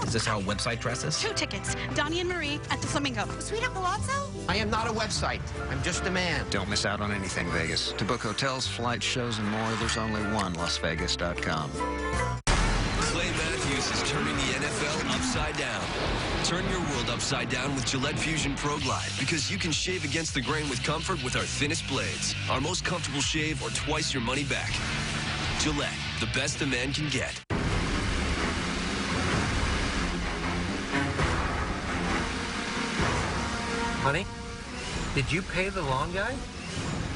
[SPEAKER 8] Is this how a website dresses?
[SPEAKER 19] 2 tickets. Donnie and Marie at the Flamingo. Sweet Palazzo?
[SPEAKER 8] I am not a website. I'm just a man.
[SPEAKER 6] Don't miss out on anything, Vegas. To book hotels, flights, shows, and more, there's only one LasVegas.com.
[SPEAKER 14] Clay Matthews is turning the NFL upside down. Turn your world upside down with Gillette Fusion Pro Glide, because you can shave against the grain with comfort with our thinnest blades. Our most comfortable shave or twice your money back. Gillette, the best a man can get.
[SPEAKER 21] Honey, did you pay the lawn guy?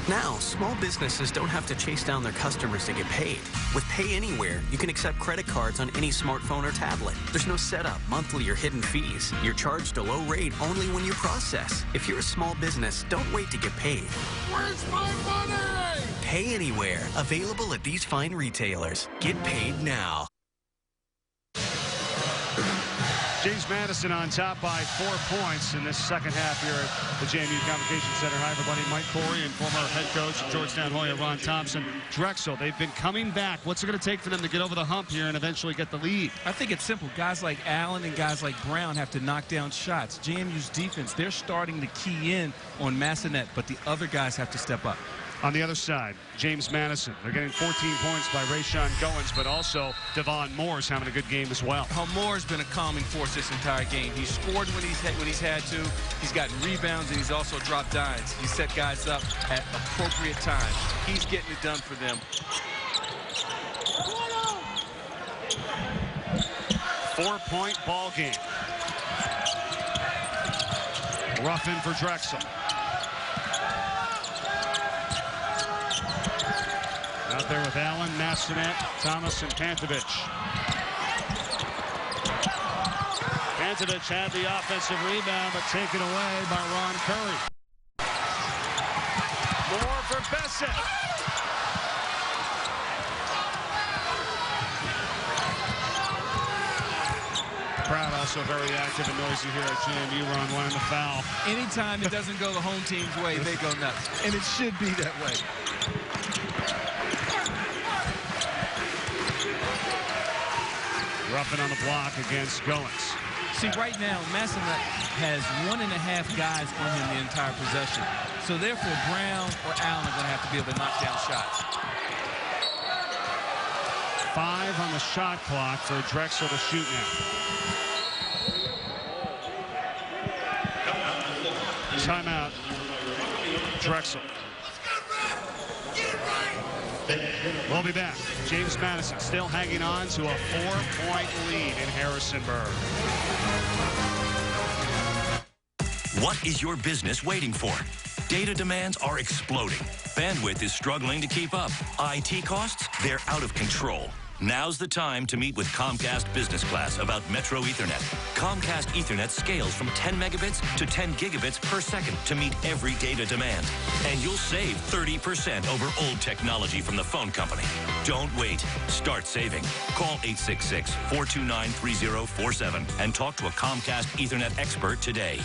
[SPEAKER 21] Now, small businesses don't have to chase down their customers to get paid. With Pay Anywhere, you can accept credit cards on any smartphone or tablet. There's no setup, monthly, or hidden fees. You're charged a low rate only when you process. If you're a small business, don't wait to get paid.
[SPEAKER 18] Where's my money?
[SPEAKER 21] Pay Anywhere, available at these fine retailers. Get paid now.
[SPEAKER 22] James Madison on top by 4 points in this second half here at the JMU Convocation Center. Hi, everybody. Mike Corey and former head coach of Georgetown Hoya, Ron Thompson. Drexel, they've been coming back. What's it going to take for them to get over the hump here and eventually get the lead?
[SPEAKER 25] I think it's simple. Guys like Allen and guys like Brown have to knock down shots. JMU's defense, they're starting to key in on Massanet, but the other guys have to step up.
[SPEAKER 22] On the other side, James Madison. They're getting 14 points by Rayshawn Goins, but also Devon Moore's having a good game as well.
[SPEAKER 25] Moore's been a calming force this entire game. He's scored when he's had to. He's gotten rebounds, and he's also dropped dimes. He set guys up at appropriate times. He's getting it done for them.
[SPEAKER 22] 4-point ball game. Rough in for Drexel. Out there with Allen, Massanet, Thomas, and Pantovic. Pantovic had the offensive rebound, but taken away by Ron Curry. More for Bessett. Crowd also very active and noisy here at JMU. Ron wanting the foul.
[SPEAKER 25] Anytime it doesn't go the home team's way, they go nuts. And it should be that way.
[SPEAKER 22] Ruffin on the block against Goins.
[SPEAKER 25] See, right now, Massanet has 1.5 guys on him the entire possession. So therefore, Brown or Allen are going to have to be able to knock down shots.
[SPEAKER 22] 5 on the shot clock for Drexel to shoot now. Timeout, Drexel. We'll be back. James Madison still hanging on to a 4-point lead in Harrisonburg.
[SPEAKER 5] What is your business waiting for? Data demands are exploding. Bandwidth is struggling to keep up. IT costs, they're out of control. Now's the time to meet with Comcast Business Class about Metro Ethernet. Comcast Ethernet scales from 10 megabits to 10 gigabits per second to meet every data demand. And you'll save 30% over old technology from the phone company. Don't wait. Start saving. Call 866-429-3047 and talk to a Comcast Ethernet expert today.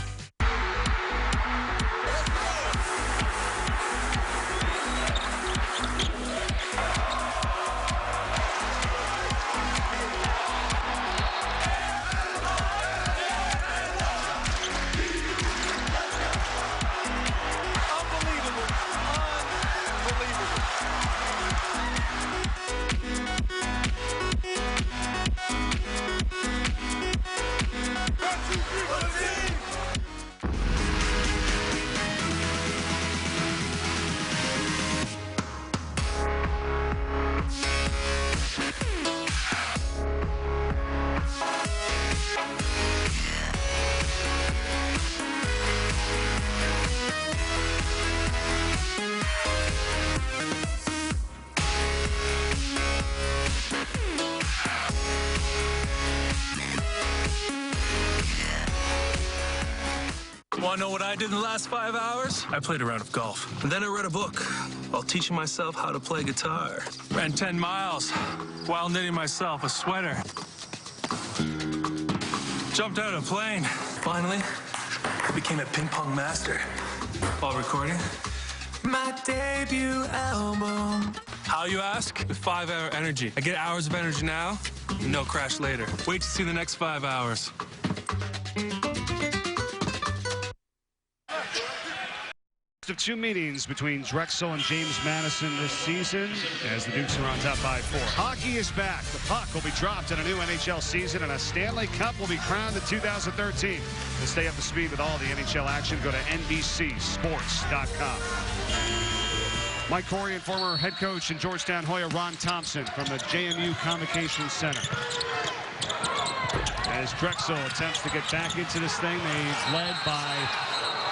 [SPEAKER 3] Want to know what I did in the last 5 hours? I played a round of golf. And then I read a book while teaching myself how to play guitar. Ran 10 miles while knitting myself a sweater. Jumped out of a plane. Finally, I became a ping pong master while recording my debut album. How, you ask? With 5-hour energy. I get hours of energy now, and no crash later. Wait to see the next 5 hours.
[SPEAKER 22] Of two meetings between Drexel and James Madison this season as the Dukes are on top by 4. Hockey is back. The puck will be dropped in a new NHL season, and a Stanley Cup will be crowned in 2013. To stay up to speed with all the NHL action, go to NBCSports.com. Mike Corey and former head coach in Georgetown Hoya Ron Thompson from the JMU Convocation Center. As Drexel attempts to get back into this thing, they've led by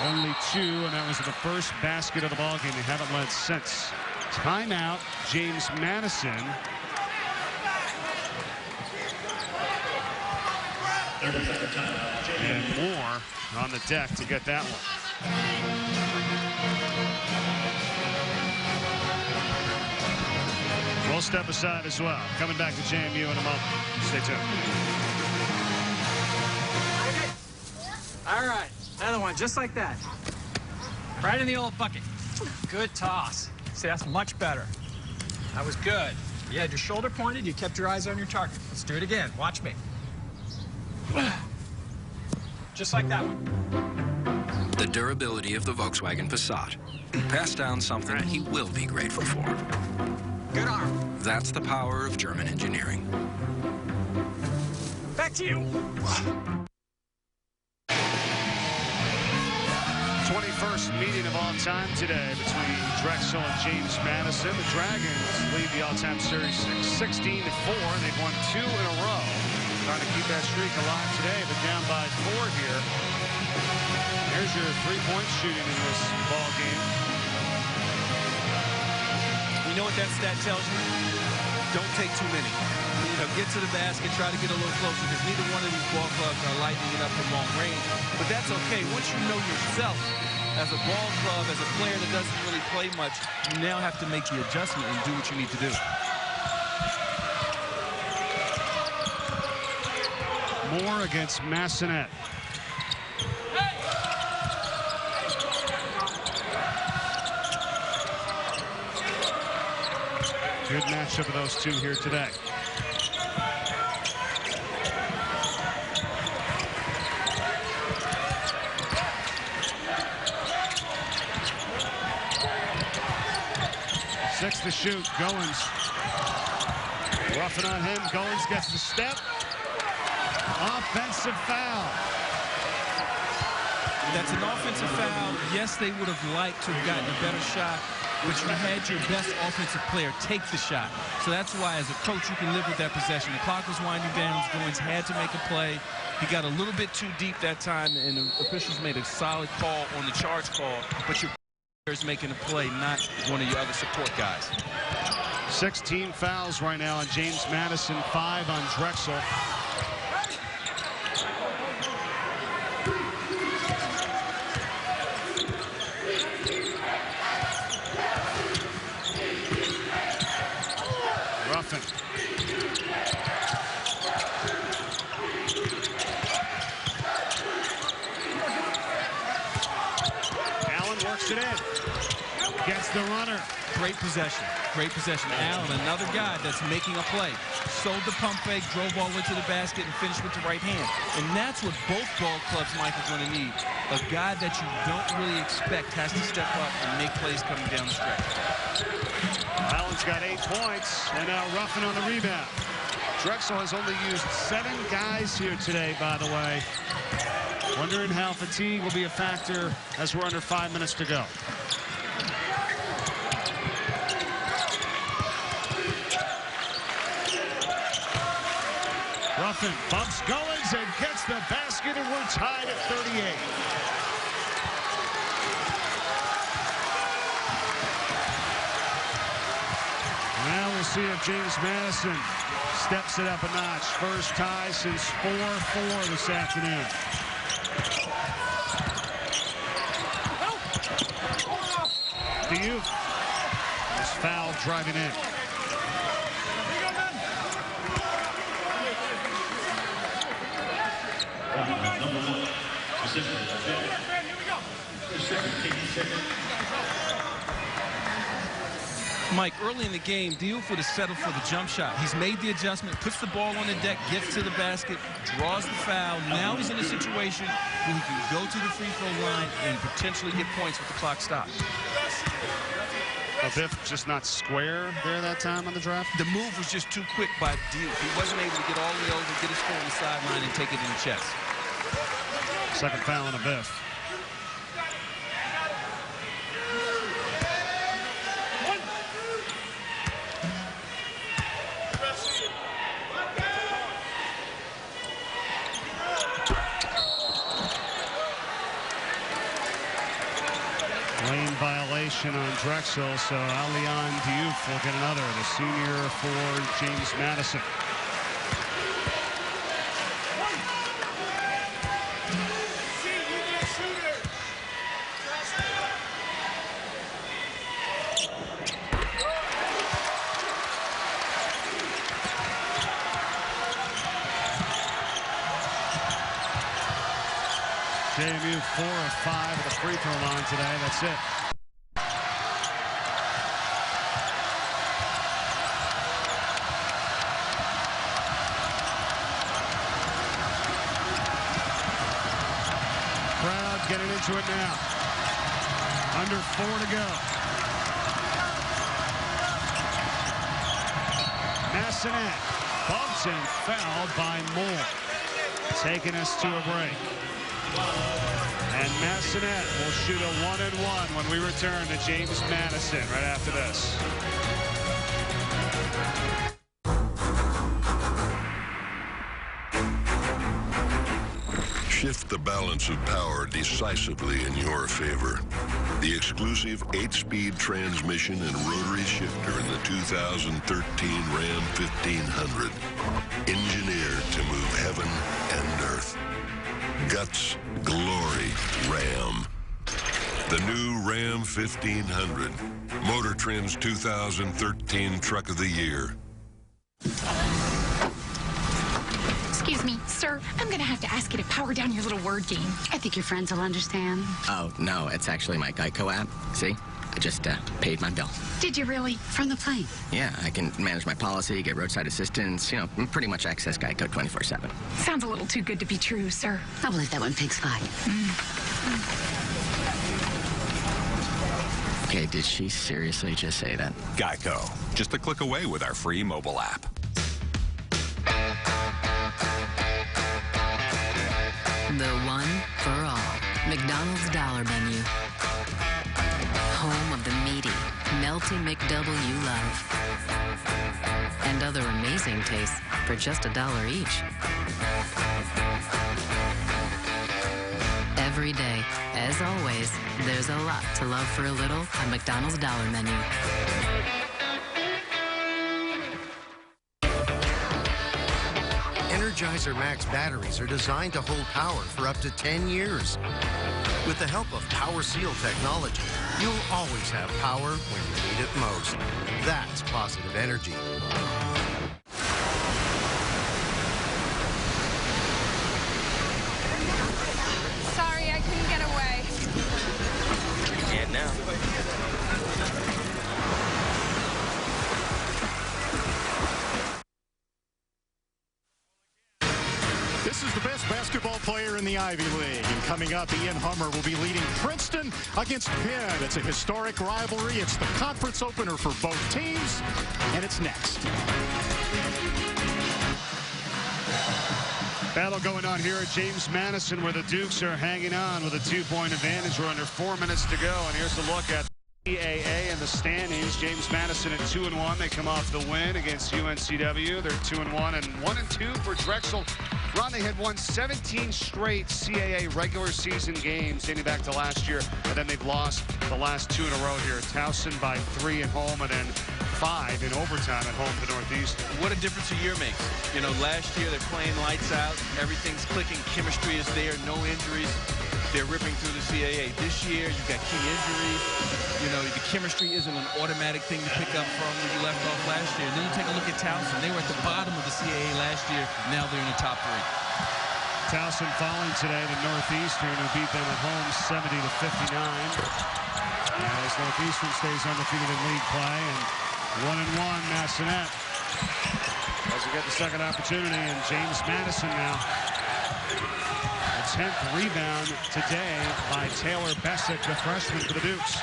[SPEAKER 22] only 2, and that was the first basket of the ballgame. They haven't led since. Timeout, James Madison. And Moore on the deck to get that one. We'll step aside as well. Coming back to JMU in a moment. Stay tuned.
[SPEAKER 1] All right. Another one just like that. Right in the old bucket. Good toss. See, that's much better. That was good. You had your shoulder pointed. You kept your eyes on your target. Let's do it again. Watch me. Just like that one.
[SPEAKER 4] The durability of the Volkswagen Passat. Pass down something he will be grateful for.
[SPEAKER 1] Good arm.
[SPEAKER 4] That's the power of German engineering.
[SPEAKER 1] Back to you.
[SPEAKER 22] 21st meeting of all time today between Drexel and James Madison. The Dragons lead the all-time series 16-4. They've won 2 in a row. Trying to keep that streak alive today, but down by 4 here. There's your three-point shooting in this ball game.
[SPEAKER 25] You know what that stat tells you? Don't take too many. You know, get to the basket, try to get a little closer, because neither one of these ball clubs are lighting it up from long range. But that's okay. Once you know yourself as a ball club, as a player that doesn't really play much, you now have to make the adjustment and do what you need to do.
[SPEAKER 22] Moore against Massonet. Good matchup of those two here today. Six to shoot. Goins. Roughing on him. Goins gets the step. Offensive foul.
[SPEAKER 25] That's an offensive foul. Yes, they would have liked to have gotten a better shot, but you had your best offensive player take the shot. So that's why, as a coach, you can live with that possession. The clock was winding down. Goins had to make a play. He got a little bit too deep that time, and the officials made a solid call on the charge call, but your player is making a play, not one of your other support guys.
[SPEAKER 22] 16 fouls right now on James Madison, 5 on Drexel. Ruffin. Allen works it in. Gets the runner.
[SPEAKER 25] Great possession. Great possession. Allen, another guy that's making a play. Sold the pump fake, drove all into the basket, and finished with the right hand. And that's what both ball clubs, Mike, are going to need. A guy that you don't really expect has to step up and make plays coming down the stretch.
[SPEAKER 22] Allen's got 8 points, and now Ruffin on the rebound. Drexel has only used 7 guys here today, by the way. Wondering how fatigue will be a factor as we're under 5 minutes to go. Ruffin bumps Goins and gets the basket, and we're tied at 38. Now we'll see if James Madison steps it up a notch. First tie since 4-4 this afternoon. Diouf. This foul driving in.
[SPEAKER 25] Mike, early in the game, Diouf would have settled for the jump shot. He's made the adjustment, puts the ball on the deck, gets to the basket, draws the foul. Now he's in a situation where he can go to the free throw line and potentially get points with the clock stopped.
[SPEAKER 22] Biff just not square there that time on the draft?
[SPEAKER 25] The move was just too quick by Diouf. He wasn't able to get all the way over, get his foot on the sideline, and take it in the chest.
[SPEAKER 22] Second foul on a Biff. Lane violation on Drexel, so Alian Diouf will get another, the senior for James Madison. JMU 4 of 5 at the free throw line today. That's it. Crowd getting into it now. Under 4 to go. Massonet bumps and fouled by Moore. Taking us to a break. And Massonet will shoot a 1-and-1 when we return to James Madison right after this.
[SPEAKER 7] Shift the balance of power decisively in your favor. The exclusive 8-speed transmission and rotary shifter in the 2013 Ram 1500. Engineered to move heaven and earth. Guts, glory, Ram. The new Ram 1500. Motor Trend's 2013 Truck of the Year.
[SPEAKER 9] Excuse me, sir. I'm going to have to ask you to power down your little word game. I think your friends will understand.
[SPEAKER 11] Oh, no, it's actually my Geico app. See? I just paid my bill.
[SPEAKER 9] Did you really? From the plane?
[SPEAKER 11] Yeah, I can manage my policy, get roadside assistance, you know, pretty much access Geico 24/7.
[SPEAKER 9] Sounds a little too good to be true, sir.
[SPEAKER 11] I'll believe that when pigs fly. Okay, did she seriously just say that?
[SPEAKER 13] Geico. Just a click away with our free mobile app.
[SPEAKER 15] The one for all. McDonald's Dollar Menu. Home of the meaty, melty McDouble you love. And other amazing tastes for just $1 each. Every day, as always, there's a lot to love for a little on McDonald's Dollar Menu.
[SPEAKER 26] Energizer Max batteries are designed to hold power for up to 10 years. With the help of Power Seal technology, you'll always have power when you need it most. That's positive energy.
[SPEAKER 27] Sorry, I couldn't get away.
[SPEAKER 11] And now.
[SPEAKER 28] This is the best basketball player in the Ivy League. And coming up, Ian Hummer will be leading Princeton against Penn. It's a historic rivalry. It's the conference opener for both teams, and it's next.
[SPEAKER 22] Battle going on here at James Madison, where the Dukes are hanging on with a 2-point advantage. We're under 4 minutes to go, and here's a look at the CAA and the standings. James Madison at 2-1. They come off the win against UNCW. They're 2-1 and 1-2 for Drexel. Ron, they had won 17 straight CAA regular season games dating back to last year, and then they've lost the last 2 in a row here. Towson by 3 at home, and then 5 in overtime at home to Northeastern.
[SPEAKER 25] What a difference a year makes. You know, last year they're playing lights out. Everything's clicking. Chemistry is there. No injuries. they're ripping through the CAA. This year, you've got key injuries. You know, the chemistry isn't an automatic thing to pick up from when you left off last year. And then you take a look at Towson. They were at the bottom of the CAA last year. Now they're in the top 3.
[SPEAKER 22] Towson falling today to Northeastern, who beat them at home 70-59. As Northeastern stays undefeated in league play, and 1-1 Massonet. As we get the second opportunity, and James Madison now. A 10th rebound today by Taylor Bessick, the freshman for the Dukes.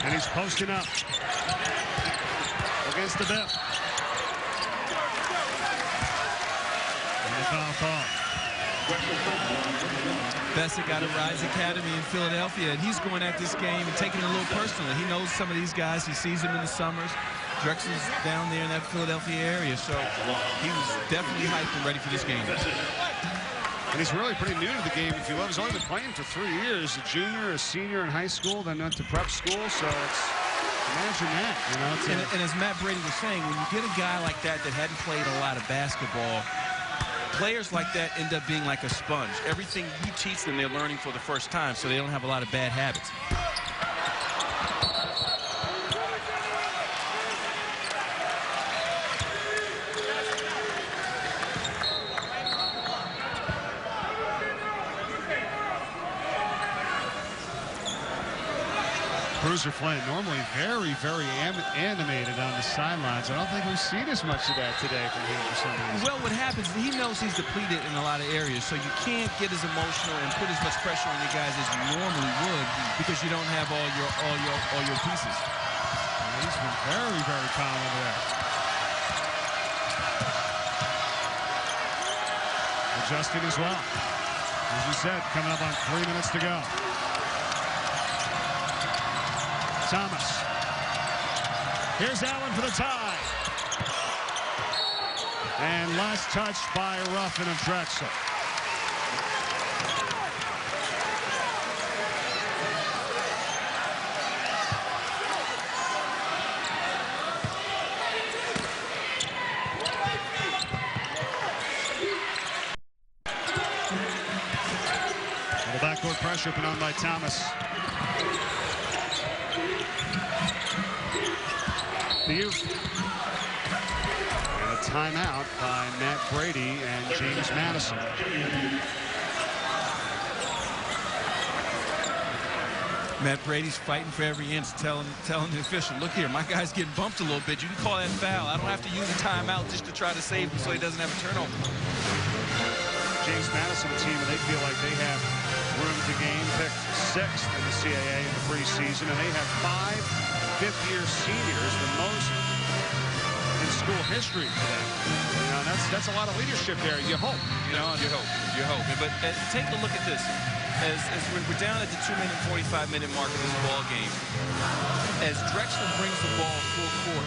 [SPEAKER 22] And he's posting up against the bip. And a foul call.
[SPEAKER 25] Bessick out of Rise Academy in Philadelphia, and he's going at this game and taking it a little personally. He knows some of these guys. He sees them in the summers. Drexel's down there in that Philadelphia area, so he was definitely hyped and ready for this game.
[SPEAKER 22] And he's really pretty new to the game, if you will. He's only been playing for 3 years, a junior, a senior in high school, then went to prep school, so it's, imagine that, you know.
[SPEAKER 25] And as Matt Brady was saying, when you get a guy like that that hadn't played a lot of basketball, players like that end up being like a sponge. Everything you teach them, they're learning for the first time, so they don't have a lot of bad habits.
[SPEAKER 22] Bruiser Flynn, normally very, very animated on the sidelines. I don't think we've seen as much of that today from him for some reason.
[SPEAKER 25] Well, what happens, he knows he's depleted in a lot of areas, so you can't get as emotional and put as much pressure on your guys as you normally would because you don't have all your pieces.
[SPEAKER 22] Yeah, he's been very, very calm over there. Adjusting as well. As you said, coming up on 3 minutes to go. Thomas. Here's Allen for the tie. And last touch by Ruffin of Drexel. And the backcourt pressure put on by Thomas. The youth. And a timeout by Matt Brady and James Madison.
[SPEAKER 25] Matt Brady's fighting for every inch, telling the official, look here, my guy's getting bumped a little bit. You can call that foul. I don't have to use a timeout just to try to save him so he doesn't have a turnover.
[SPEAKER 22] James Madison team, and they feel like they have room to gain, picked 6th in the CAA in the preseason, and they have 5 fifth-year seniors, the most in school history for them. You know, that's a lot of leadership there. You hope.
[SPEAKER 25] You hope. But take a look at this. As we're down at the 2-minute, 45-minute mark of this ball game, as Drexel brings the ball full court,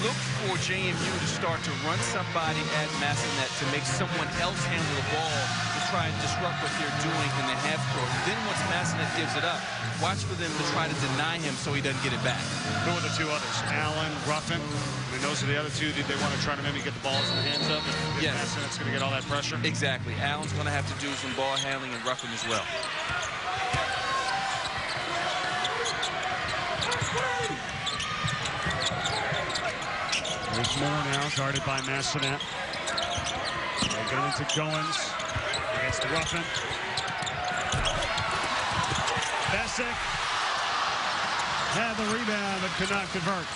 [SPEAKER 25] look for JMU to start to run somebody at Massonet to make someone else handle the ball to try and disrupt what they're doing in the half court. Then once Massonet gives it up, watch for them to try to deny him so he doesn't get it back.
[SPEAKER 22] Who are the two others? Allen, Ruffin. I mean, those are the other two. Did they want to try to maybe get the balls in the hands of?
[SPEAKER 25] Yes.
[SPEAKER 22] Massenet's going to get all that pressure?
[SPEAKER 25] Exactly. Allen's going to have to do some ball handling, and Ruffin as well.
[SPEAKER 22] There's more now, guarded by Massonet. They get into Goins against Ruffin. Bessick had the rebound but could not convert.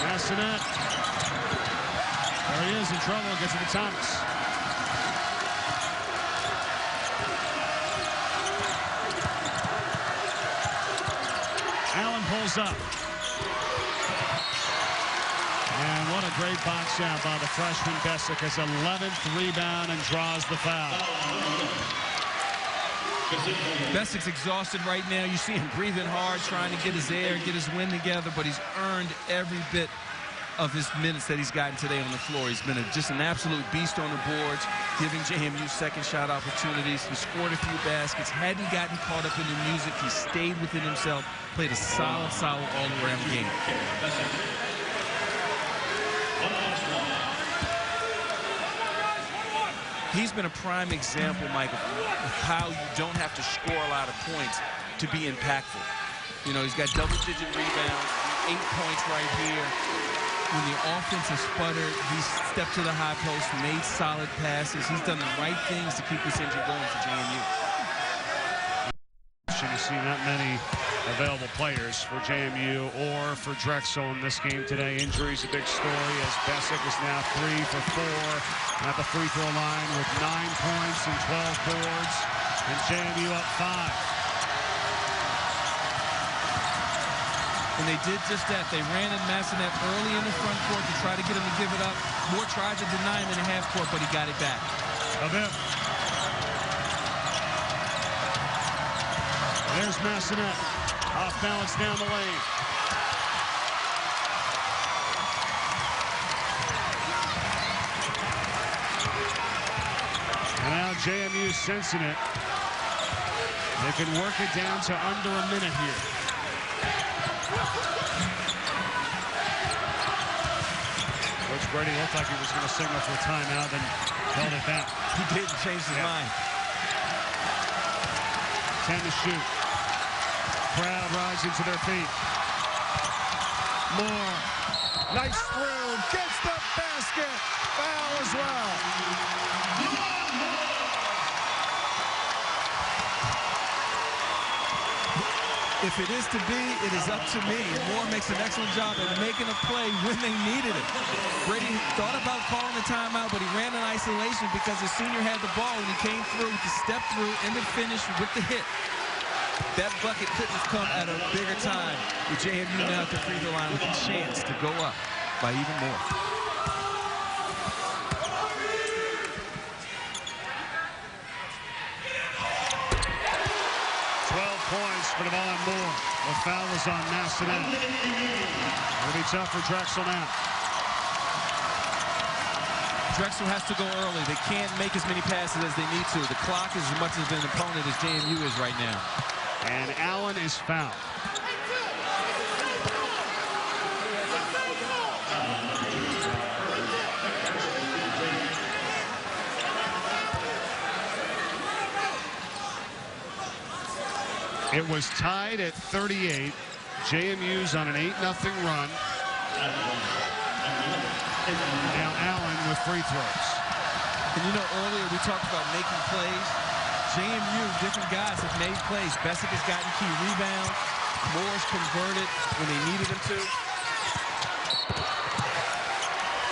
[SPEAKER 22] Massonet. There he is in trouble. Gets it to Thomas. Allen pulls up. And what a great box out by the freshman Bessick. His 11th rebound and draws the foul.
[SPEAKER 25] Bessick's exhausted right now. You see him breathing hard, trying to get his air, get his wind together, but he's earned every bit of his minutes that he's gotten today on the floor. He's been just an absolute beast on the boards, giving JMU second shot opportunities. He scored a few baskets. Hadn't gotten caught up in the music. He stayed within himself, played a solid all-around game. He's been a prime example, Mike, of how you don't have to score a lot of points to be impactful. You know, he's got double-digit rebounds, 8 points right here. When the offense has sputtered, he's stepped to the high post, made solid passes. He's done the right things to keep this engine going for JMU.
[SPEAKER 22] Shouldn't see that many available players for JMU or for Drexel in this game today. Injuries a big story as Bessick is now 3 for 4 at the free throw line with 9 points and 12 boards, and JMU up 5.
[SPEAKER 25] And they did just that. They ran in Madison early in the front court to try to get him to give it up. Moore tried to deny him in the half court, but he got it back.
[SPEAKER 22] There's Massonet. Off balance down the lane. And now JMU sensing it. They can work it down to under a minute here. Coach Brady looked like he was going to signal for a timeout, then held it back.
[SPEAKER 25] He didn't change his mind.
[SPEAKER 22] 10 to shoot. Crowd rising to their feet. Moore. Nice through. Gets the basket. Foul as well.
[SPEAKER 25] If it is to be, it is up to me. Moore makes an excellent job at making a play when they needed it. Brady thought about calling the timeout, but he ran in isolation because his senior had the ball and he came through with the step through and the finish with the hit. That bucket couldn't have come at a bigger time with JMU now at the free throw line with a chance to go up by even more.
[SPEAKER 22] Points for Devon Moore. The foul was on Massonet. It'll be tough for Drexel now.
[SPEAKER 25] Drexel has to go early. They can't make as many passes as they need to. The clock is as much of an opponent as JMU is right now.
[SPEAKER 22] And Allen is fouled. It was tied at 38. JMU's on an 8-0 run. Now Allen with free throws.
[SPEAKER 25] And you know, earlier we talked about making plays. JMU, different guys have made plays. Bessick has gotten key rebounds. Moore's converted when they needed him to.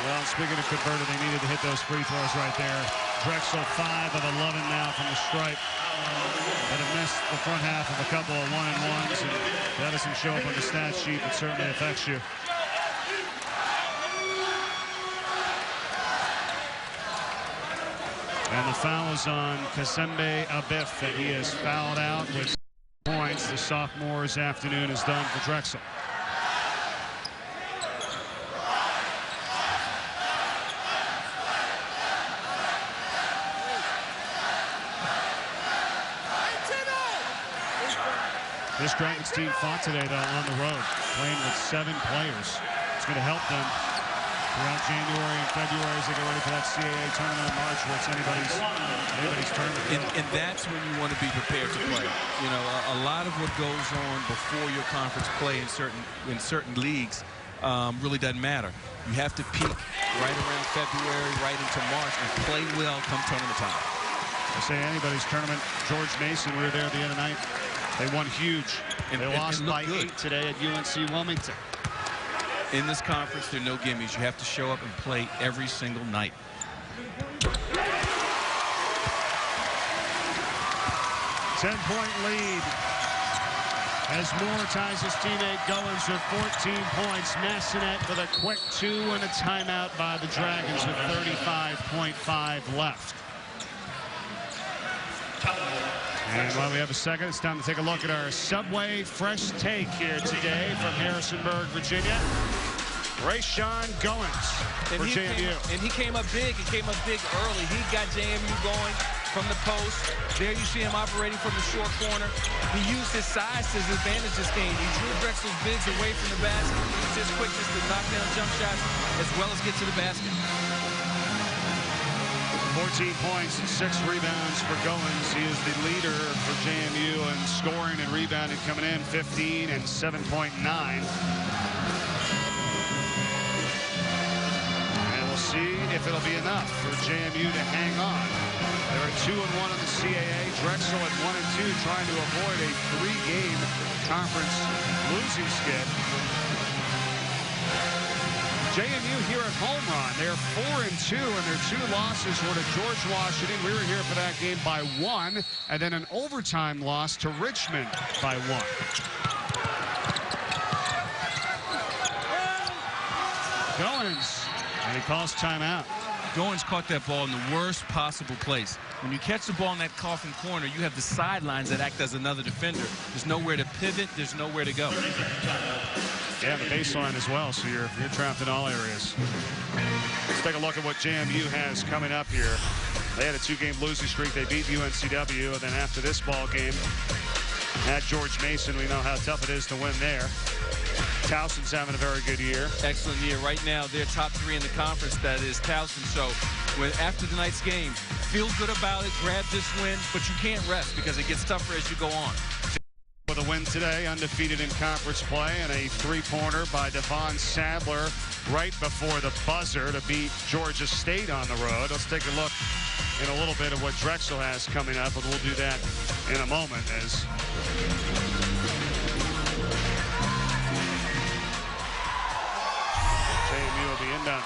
[SPEAKER 22] Well, speaking of converted, they needed to hit those free throws right there. Drexel 5 of 11 now from the stripe. But have missed the front half of a couple of 1-and-1s, and that doesn't show up on the stat sheet, but certainly affects you. And the foul is on Kasembe Abif, and he is fouled out with points. The sophomore's afternoon is done for Drexel. This Dragons team fought today, though, on the road, playing with 7 players. It's going to help them throughout January and February as they get ready for that CAA tournament in March, where it's anybody's tournament.
[SPEAKER 25] And that's when you want to be prepared to play. You know, a lot of what goes on before your conference play in certain leagues really doesn't matter. You have to peak right around February, right into March, and play well come tournament time.
[SPEAKER 22] I say anybody's tournament. George Mason, we were there the other night. They won huge. They lost by 8 today at UNC Wilmington.
[SPEAKER 25] In this conference, there are no gimmies. You have to show up and play every single night.
[SPEAKER 22] 10-point lead as Moore ties his teammate Goins with 14 points. Massonet with a quick 2 and a timeout by the Dragons with 35.5 left. And while we have a second, it's time to take a look at our Subway Fresh Take here today from Harrisonburg, Virginia. Rayshawn Goins for JMU.
[SPEAKER 25] He came up big. He came up big early. He got JMU going from the post. There you see him operating from the short corner. He used his size to his advantage this game. He drew Drexel's bigs away from the basket. He used his quickness to knock down jump shots as well as get to the basket.
[SPEAKER 22] 14 points and 6 rebounds for Goins. He is the leader for JMU in scoring and rebounding coming in, 15 and 7.9. And we'll see if it'll be enough for JMU to hang on. They're at 2-1 on the CAA. Drexel at 1-2, trying to avoid a 3-game conference losing skid. JMU here at home run. They're 4-2, and their 2 losses were to George Washington. We were here for that game by 1, and then an overtime loss to Richmond by 1. Goins, and he calls timeout.
[SPEAKER 25] Goins caught that ball in the worst possible place. When you catch the ball in that coffin corner, you have the sidelines that act as another defender. There's nowhere to pivot. There's nowhere to go.
[SPEAKER 22] Yeah, the baseline as well, so you're trapped in all areas. Let's take a look at what JMU has coming up here. They had a 2-game losing streak. They beat UNCW, and then after this ball game at George Mason, we know how tough it is to win there. Towson's having a very good year.
[SPEAKER 25] Excellent year. Right now, they're top 3 in the conference. That is Towson. So after tonight's game, feel good about it, grab this win, but you can't rest because it gets tougher as you go on.
[SPEAKER 22] With a win today, undefeated in conference play, and a 3-pointer by Devon Sadler right before the buzzer to beat Georgia State on the road. Let's take a look in a little bit of what Drexel has coming up, and we'll do that in a moment as JMU will be inbound.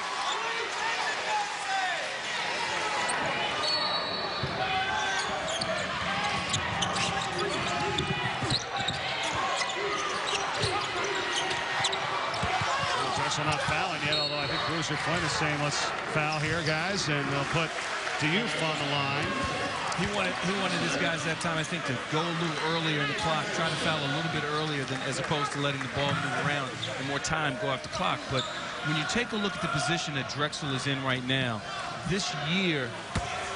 [SPEAKER 22] Not fouling yet, although I think Bruiser Flynn is saying let's foul here, guys, and they'll put Diouf on the line.
[SPEAKER 25] He wanted his guys that time, I think, to go a little earlier in the clock, try to foul a little bit earlier than as opposed to letting the ball move around and more time go off the clock. But when you take a look at the position that Drexel is in right now, this year,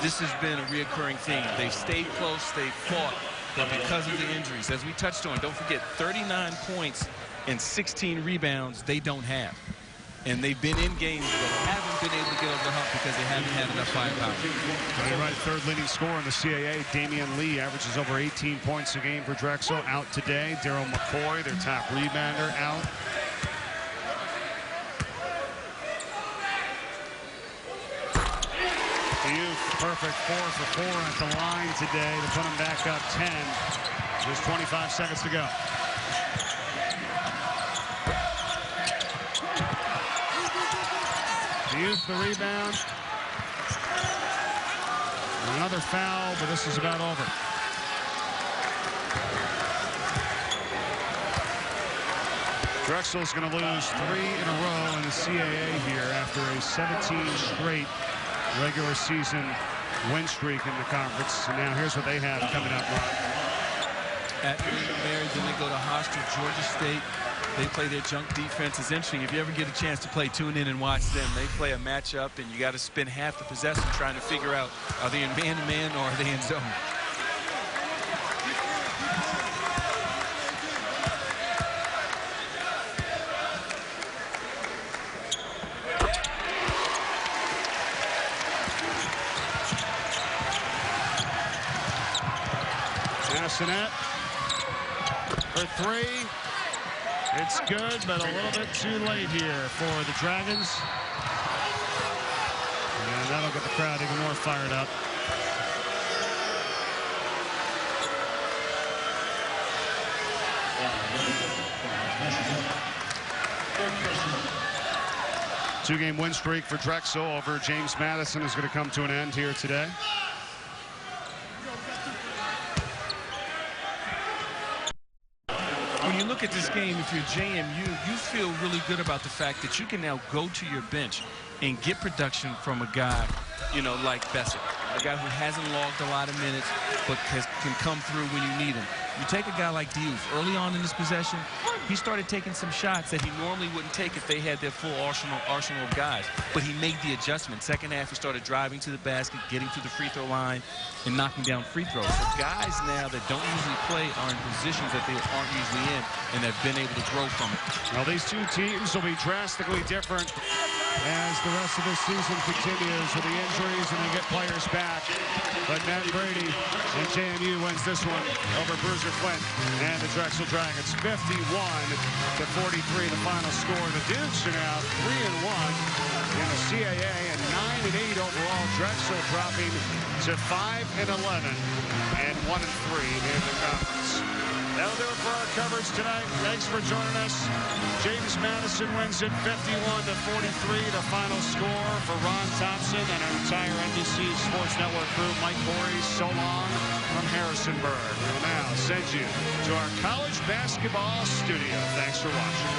[SPEAKER 25] this has been a reoccurring thing. They've stayed close, they've fought, but because of the injuries, as we touched on, don't forget, 39 points and 16 rebounds they don't have. And they've been in games but haven't been able to get over the hump because they haven't had enough firepower.
[SPEAKER 22] Right, third leading scorer in the CAA, Damian Lee, averages over 18 points a game for Drexel. Out today, Daryl McCoy, their top rebounder, out. Perfect 4 for 4 at the line today to put them back up 10. Just 25 seconds to go. Diouf the rebound. Another foul, but this is about over. Drexel's going to lose 3 in a row in the CAA here after a 17 straight regular season win streak in the conference. And now here's what they have coming up, Ron.
[SPEAKER 25] At William Mary, then they go to Hofstra, Georgia State. They play their junk defense. It's interesting. If you ever get a chance to play, tune in and watch them. They play a matchup, and you got to spend half the possession trying to figure out, are they in man-to-man or are they in zone?
[SPEAKER 22] Madison for 3. It's good, but a little bit too late here for the Dragons. And that'll get the crowd even more fired up. Two-game win streak for Drexel over James Madison is going to come to an end here today.
[SPEAKER 25] When you look at this game, if you're JMU, you feel really good about the fact that you can now go to your bench and get production from a guy, you know, like Bessett, a guy who hasn't logged a lot of minutes but can come through when you need him. You take a guy like Diouf early on in this possession, he started taking some shots that he normally wouldn't take if they had their full arsenal of guys. But he made the adjustment. Second half, he started driving to the basket, getting to the free throw line, and knocking down free throws. So guys now that don't usually play are in positions that they aren't usually in and have been able to grow from it.
[SPEAKER 22] Well, these two teams will be drastically different as the rest of the season continues with the injuries and they get players back. But Matt Brady and JMU wins this one over Bruiser Flint and the Drexel Dragons. 51-43, the final score. The Dukes are now 3-1 in the CAA and 9-8 overall. Drexel dropping to 5-11 and 1-3 in the conference. That'll do it for our coverage tonight. Thanks for joining us. James Madison wins it 51-43. The final score for Ron Thompson and our entire NBC Sports Network crew. Mike Borey, so long from Harrisonburg. We'll now send you to our college basketball studio. Thanks for watching.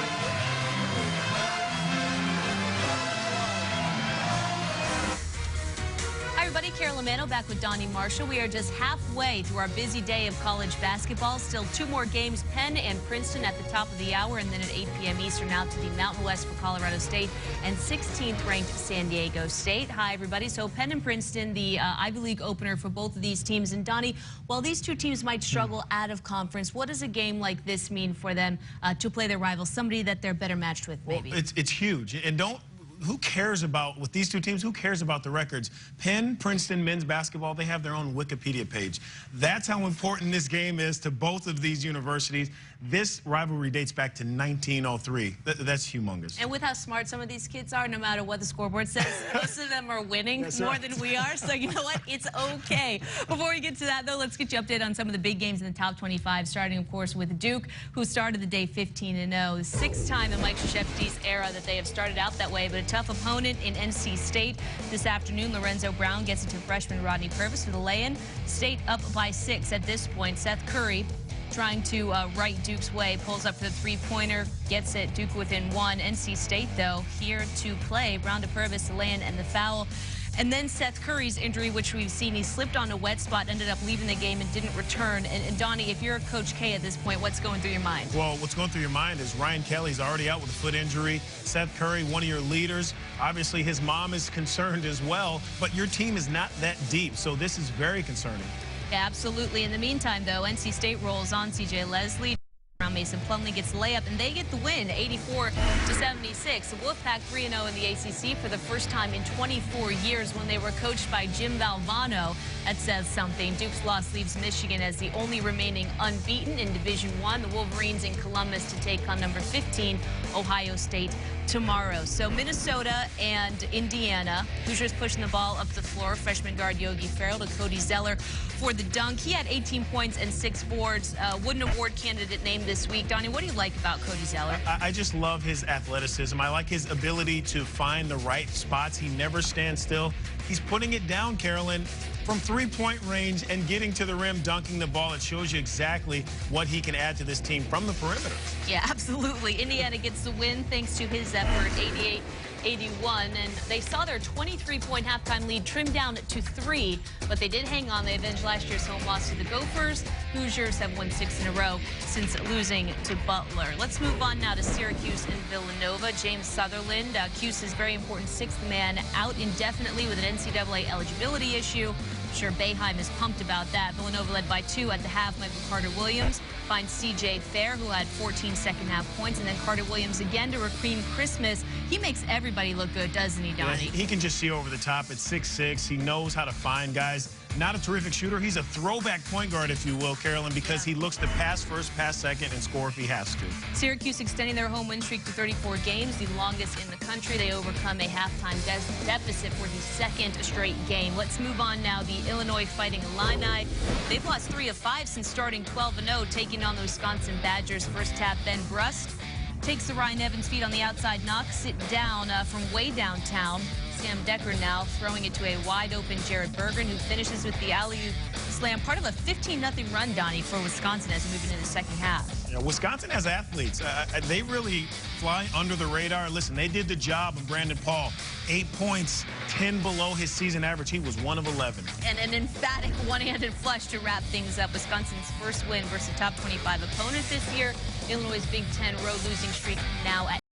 [SPEAKER 2] Hi, everybody. Carol Amano back with Donnie Marshall. We are just halfway through our busy day of college basketball. Still two more games, Penn and Princeton at the top of the hour, and then at 8 p.m. Eastern out to the Mountain West for Colorado State and 16th ranked San Diego State. Hi, everybody. So Penn and Princeton, the Ivy League opener for both of these teams. And Donnie, while these two teams might struggle out of conference, what does a game like this mean for them to play their rivals, somebody that they're better matched with, maybe?
[SPEAKER 10] Well, it's huge. And who cares about, with these two teams, who cares about the records? Penn, Princeton men's basketball, they have their own Wikipedia page. That's how important this game is to both of these universities. This rivalry dates back to 1903. That's humongous.
[SPEAKER 2] And with how smart some of these kids are, no matter what the scoreboard says, most of them are winning more than we are. So you know what? It's okay. Before we get to that, though, let's get you updated on some of the big games in the top 25, starting, of course, with Duke, who started the day 15-0. The sixth time in Mike Krzyzewski's era that they have started out that way, but a tough opponent in NC State. This afternoon, Lorenzo Brown gets it to freshman Rodney Purvis for the lay-in. State up by 6 at this point. Seth Curry trying to right Duke's way, pulls up for the three-pointer, gets it. Duke within 1. NC State, though, here to play. Brown to Purvis, the lay-in and the foul. And then Seth Curry's injury, which we've seen, he slipped on a wet spot, ended up leaving the game and didn't return. And Donnie, if you're Coach K at this point, what's going through your mind?
[SPEAKER 10] Well, what's going through your mind is Ryan Kelly's already out with a foot injury. Seth Curry, one of your leaders. Obviously, his mom is concerned as well, but your team is not that deep, so this is very concerning.
[SPEAKER 2] Yeah, absolutely. In the meantime, though, NC State rolls on. C.J. Leslie around Mason Plumlee gets the layup, and they get the win, 84-76. The Wolfpack 3-0 in the ACC for the first time in 24 years when they were coached by Jim Valvano. That says something. Duke's loss leaves Michigan as the only remaining unbeaten in Division I. The Wolverines in Columbus to take on number 15, Ohio State, tomorrow. So Minnesota and Indiana. Hoosiers pushing the ball up the floor. Freshman guard Yogi Ferrell to Cody Zeller for the dunk. He had 18 points and 6 boards. Wooden Award candidate named this week. Donnie, what do you like about Cody Zeller?
[SPEAKER 10] I just love his athleticism. I like his ability to find the right spots. He never stands still. He's putting it down, Carolyn, from three-point range and getting to the rim, dunking the ball. It shows you exactly what he can add to this team from the perimeter. Yeah,
[SPEAKER 2] absolutely. Indiana gets the win thanks to his effort, 88-81, and they saw their 23-point halftime lead trimmed down to 3, but they did hang on. They avenged last year's home loss to the Gophers. Hoosiers have won 6 in a row since losing to Butler. Let's move on now to Syracuse and Villanova. James Sutherland, Cuse's very important 6th man, out indefinitely with an NCAA eligibility issue. I'm sure Boeheim is pumped about that. Villanova led by 2 at the half. Michael Carter-Williams finds C.J. Fair, who had 14 second-half points, and then Carter-Williams again to Rakeem Christmas. He makes everybody look good, doesn't he, Donnie?
[SPEAKER 10] Yeah, he can just see over the top at 6'6". He knows how to find guys. Not a terrific shooter. He's a throwback point guard, if you will, Carolyn, because he looks to pass first, pass second, and score if he has to.
[SPEAKER 2] Syracuse extending their home win streak to 34 games, the longest in the country. They overcome a halftime deficit for the 2nd straight game. Let's move on now. The Illinois Fighting Illini. They've lost 3 of 5 since starting 12-0, taking on the Wisconsin Badgers. First tap, Ben Brust takes the Ryan Evans feed on the outside, knocks it down from way downtown. Sam Decker now throwing it to a wide-open Jared Bergen, who finishes with the alley-oop slam. Part of a 15-0 run, Donnie, for Wisconsin as we move into the second half.
[SPEAKER 10] Yeah, Wisconsin has athletes. They really fly under the radar. Listen, they did the job of Brandon Paul. 8 points, 10 below his season average. He was 1 of 11.
[SPEAKER 2] And an emphatic one-handed flush to wrap things up. Wisconsin's first win versus a top 25 opponent this year. Illinois' Big Ten road losing streak now at